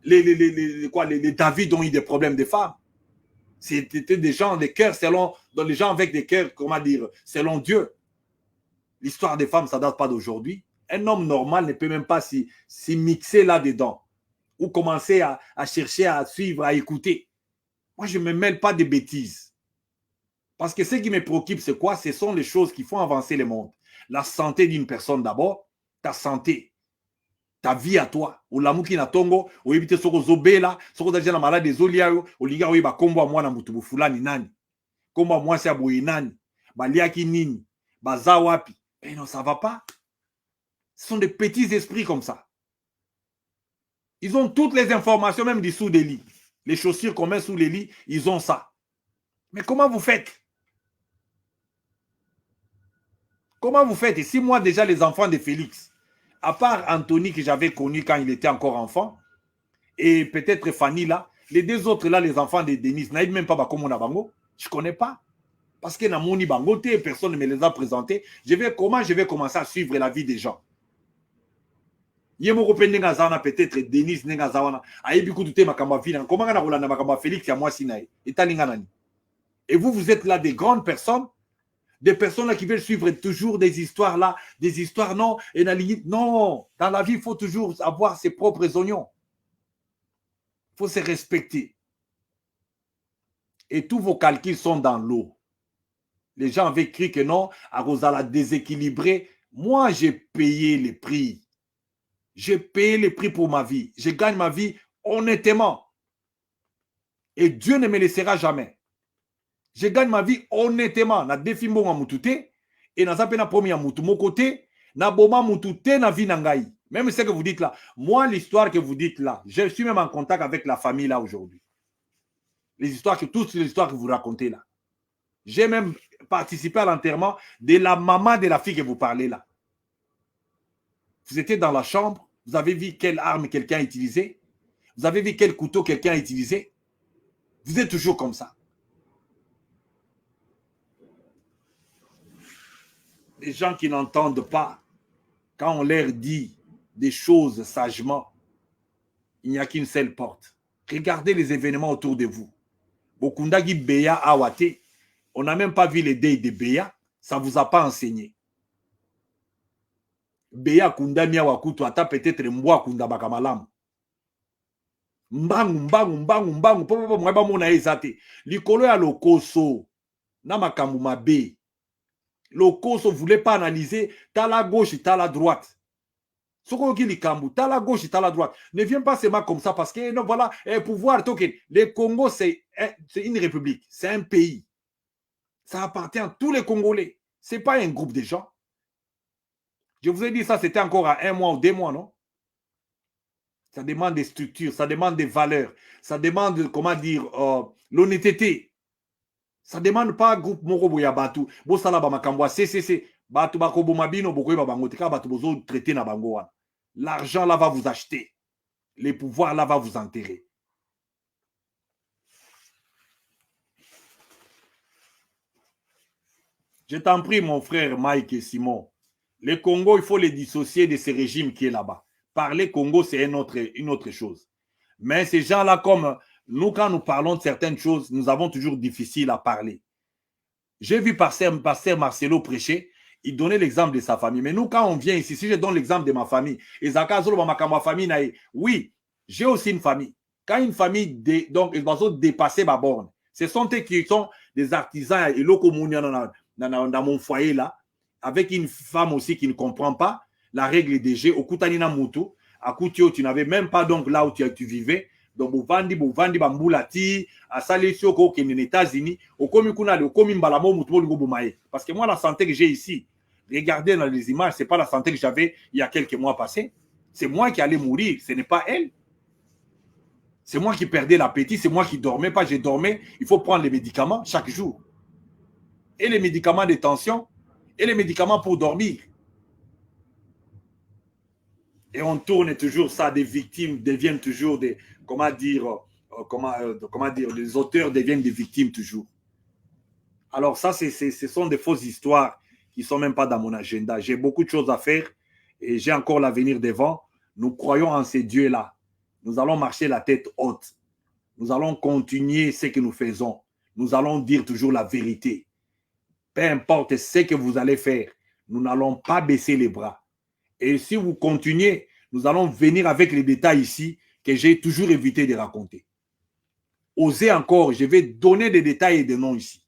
Les David ont eu des problèmes de femmes. C'était des gens, des cœurs selon... Les gens avec des cœurs, comment dire, selon Dieu. L'histoire des femmes, ça ne date pas d'aujourd'hui. Un homme normal ne peut même pas s'y mixer là-dedans. Ou commencer à chercher, à suivre, à écouter. Moi, je ne me mêle pas de bêtises. Parce que ce qui me préoccupe, c'est quoi? Ce sont les choses qui font avancer le monde. La santé d'une personne d'abord, ta santé, ta vie à toi. Ou l'amuki na tongo, ou éviter soko zobela, soko déjà la malade des oliayo, ou liga ou ba kombo a moi na mutubu fulani nani. Kombo a moi c'est aboui nani. Baliaki nini. Baza wapi. Eh non, ça ne va pas. Ce sont des petits esprits comme ça. Ils ont toutes les informations, même dessous des lits. Les chaussures qu'on met sous les lits, ils ont ça. Mais comment vous faites? Comment vous faites? Et si moi, déjà, les enfants de Félix, à part Anthony que j'avais connu quand il était encore enfant, et peut-être Fanny là, les deux autres là, les enfants de Denise, n'aident même pas comment on a bango. Je ne connais pas. Parce que dans mon Bangote, personne ne me les a présentés. Comment je vais commencer à suivre la vie des gens? Yemo pendenga zana peut-être Denis nenga zawana. Ayebi kutute makamba vina. Comment on a roulé na makamba Félix ya moi sinaï. Etalinga nani. Et vous êtes là des grandes personnes, des personnes là qui veulent suivre toujours des histoires là, des histoires non. Et non, dans la vie, il faut toujours avoir ses propres oignons. Il faut se respecter. Et tous vos calculs sont dans l'eau. Les gens avaient écrit que non, à Rosala déséquilibré. Moi, j'ai payé les prix. J'ai payé les prix pour ma vie. Je gagne ma vie honnêtement. Et Dieu ne me laissera jamais. Je gagne ma vie honnêtement. Na défi mbonga mutute. Et na zape na promis à mutu. Mon côté, na boma mutute na vie nangai. Même ce que vous dites là. Moi, l'histoire que vous dites là, je suis même en contact avec la famille là aujourd'hui. Les histoires toutes les histoires que vous racontez là. J'ai même participé à l'enterrement de la maman de la fille que vous parlez là. Vous étiez dans la chambre, vous avez vu quelle arme quelqu'un a utilisée, vous avez vu quel couteau quelqu'un a utilisé. Vous êtes toujours comme ça. Les gens qui n'entendent pas, quand on leur dit des choses sagement, il n'y a qu'une seule porte. Regardez les événements autour de vous. Bokundagi Beya Awate, on n'a même pas vu les dés de Beya, ça ne vous a pas enseigné. Beya Kunda Mia Wakutu ata peut-être Mwa Kunda Bakamalam. Mbangu, popo mweba mona ezate. Likolo ya lokoso, na makambu mabe. Lokoso voulait pas analyser, t'as la gauche, t'as la droite. Soko ki likambu, t'as la gauche, t'as la droite. Ne viens pas seulement comme ça parce que, non, voilà, pouvoir, token. Le Congo, c'est une république, c'est un pays. Ça appartient à tous les Congolais. C'est pas un groupe de gens. Je vous ai dit ça, c'était encore à 1 mois ou 2 mois, non? Ça demande des structures, ça demande des valeurs, ça demande, comment dire, l'honnêteté. Ça ne demande pas groupe Morobo ya Batu. Bosala ba makambo CCC. Batu bakobo mabino bokoy ba bango tika batu bozo traiter na bango wana. L'argent là va vous acheter. Les pouvoirs là va vous enterrer. Je t'en prie mon frère Mike et Simon. Le Congo, il faut les dissocier de ce régime qui est là-bas. Parler Congo, c'est une autre chose. Mais ces gens-là, comme nous, quand nous parlons de certaines choses, nous avons toujours difficile à parler. J'ai vu Pasteur Marcelo prêcher, il donnait l'exemple de sa famille. Mais nous, quand on vient ici, si je donne l'exemple de ma famille, oui, j'ai aussi une famille. Quand une famille, donc, ils vont dépasser ma borne. Ce sont eux qui sont des artisans et dans mon foyer là, avec une femme aussi qui ne comprend pas la règle des jeux. Au Kutanina Mutu, à Kutio, tu n'avais même pas donc là où tu vivais. Donc, Bouvandi, Bamboulati, à Salesio, aux États-Unis, au Komikuna, au Komimbalamo, Moutoulgoumaye. Parce que moi, la santé que j'ai ici, regardez dans les images, ce n'est pas la santé que j'avais il y a quelques mois passés. C'est moi qui allais mourir, ce n'est pas elle. C'est moi qui perdais l'appétit, c'est moi qui dormais pas, je dormais. Il faut prendre les médicaments chaque jour. Et les médicaments de tension, et les médicaments pour dormir. Et on tourne toujours ça, des victimes deviennent toujours des, comment dire, les auteurs deviennent des victimes toujours. Alors ça, ce sont des fausses histoires qui ne sont même pas dans mon agenda. J'ai beaucoup de choses à faire et j'ai encore l'avenir devant. Nous croyons en ces dieux-là. Nous allons marcher la tête haute. Nous allons continuer ce que nous faisons. Nous allons dire toujours la vérité. Peu importe ce que vous allez faire, nous n'allons pas baisser les bras. Et si vous continuez, nous allons venir avec les détails ici que j'ai toujours évité de raconter. Osez encore, je vais donner des détails et des noms ici.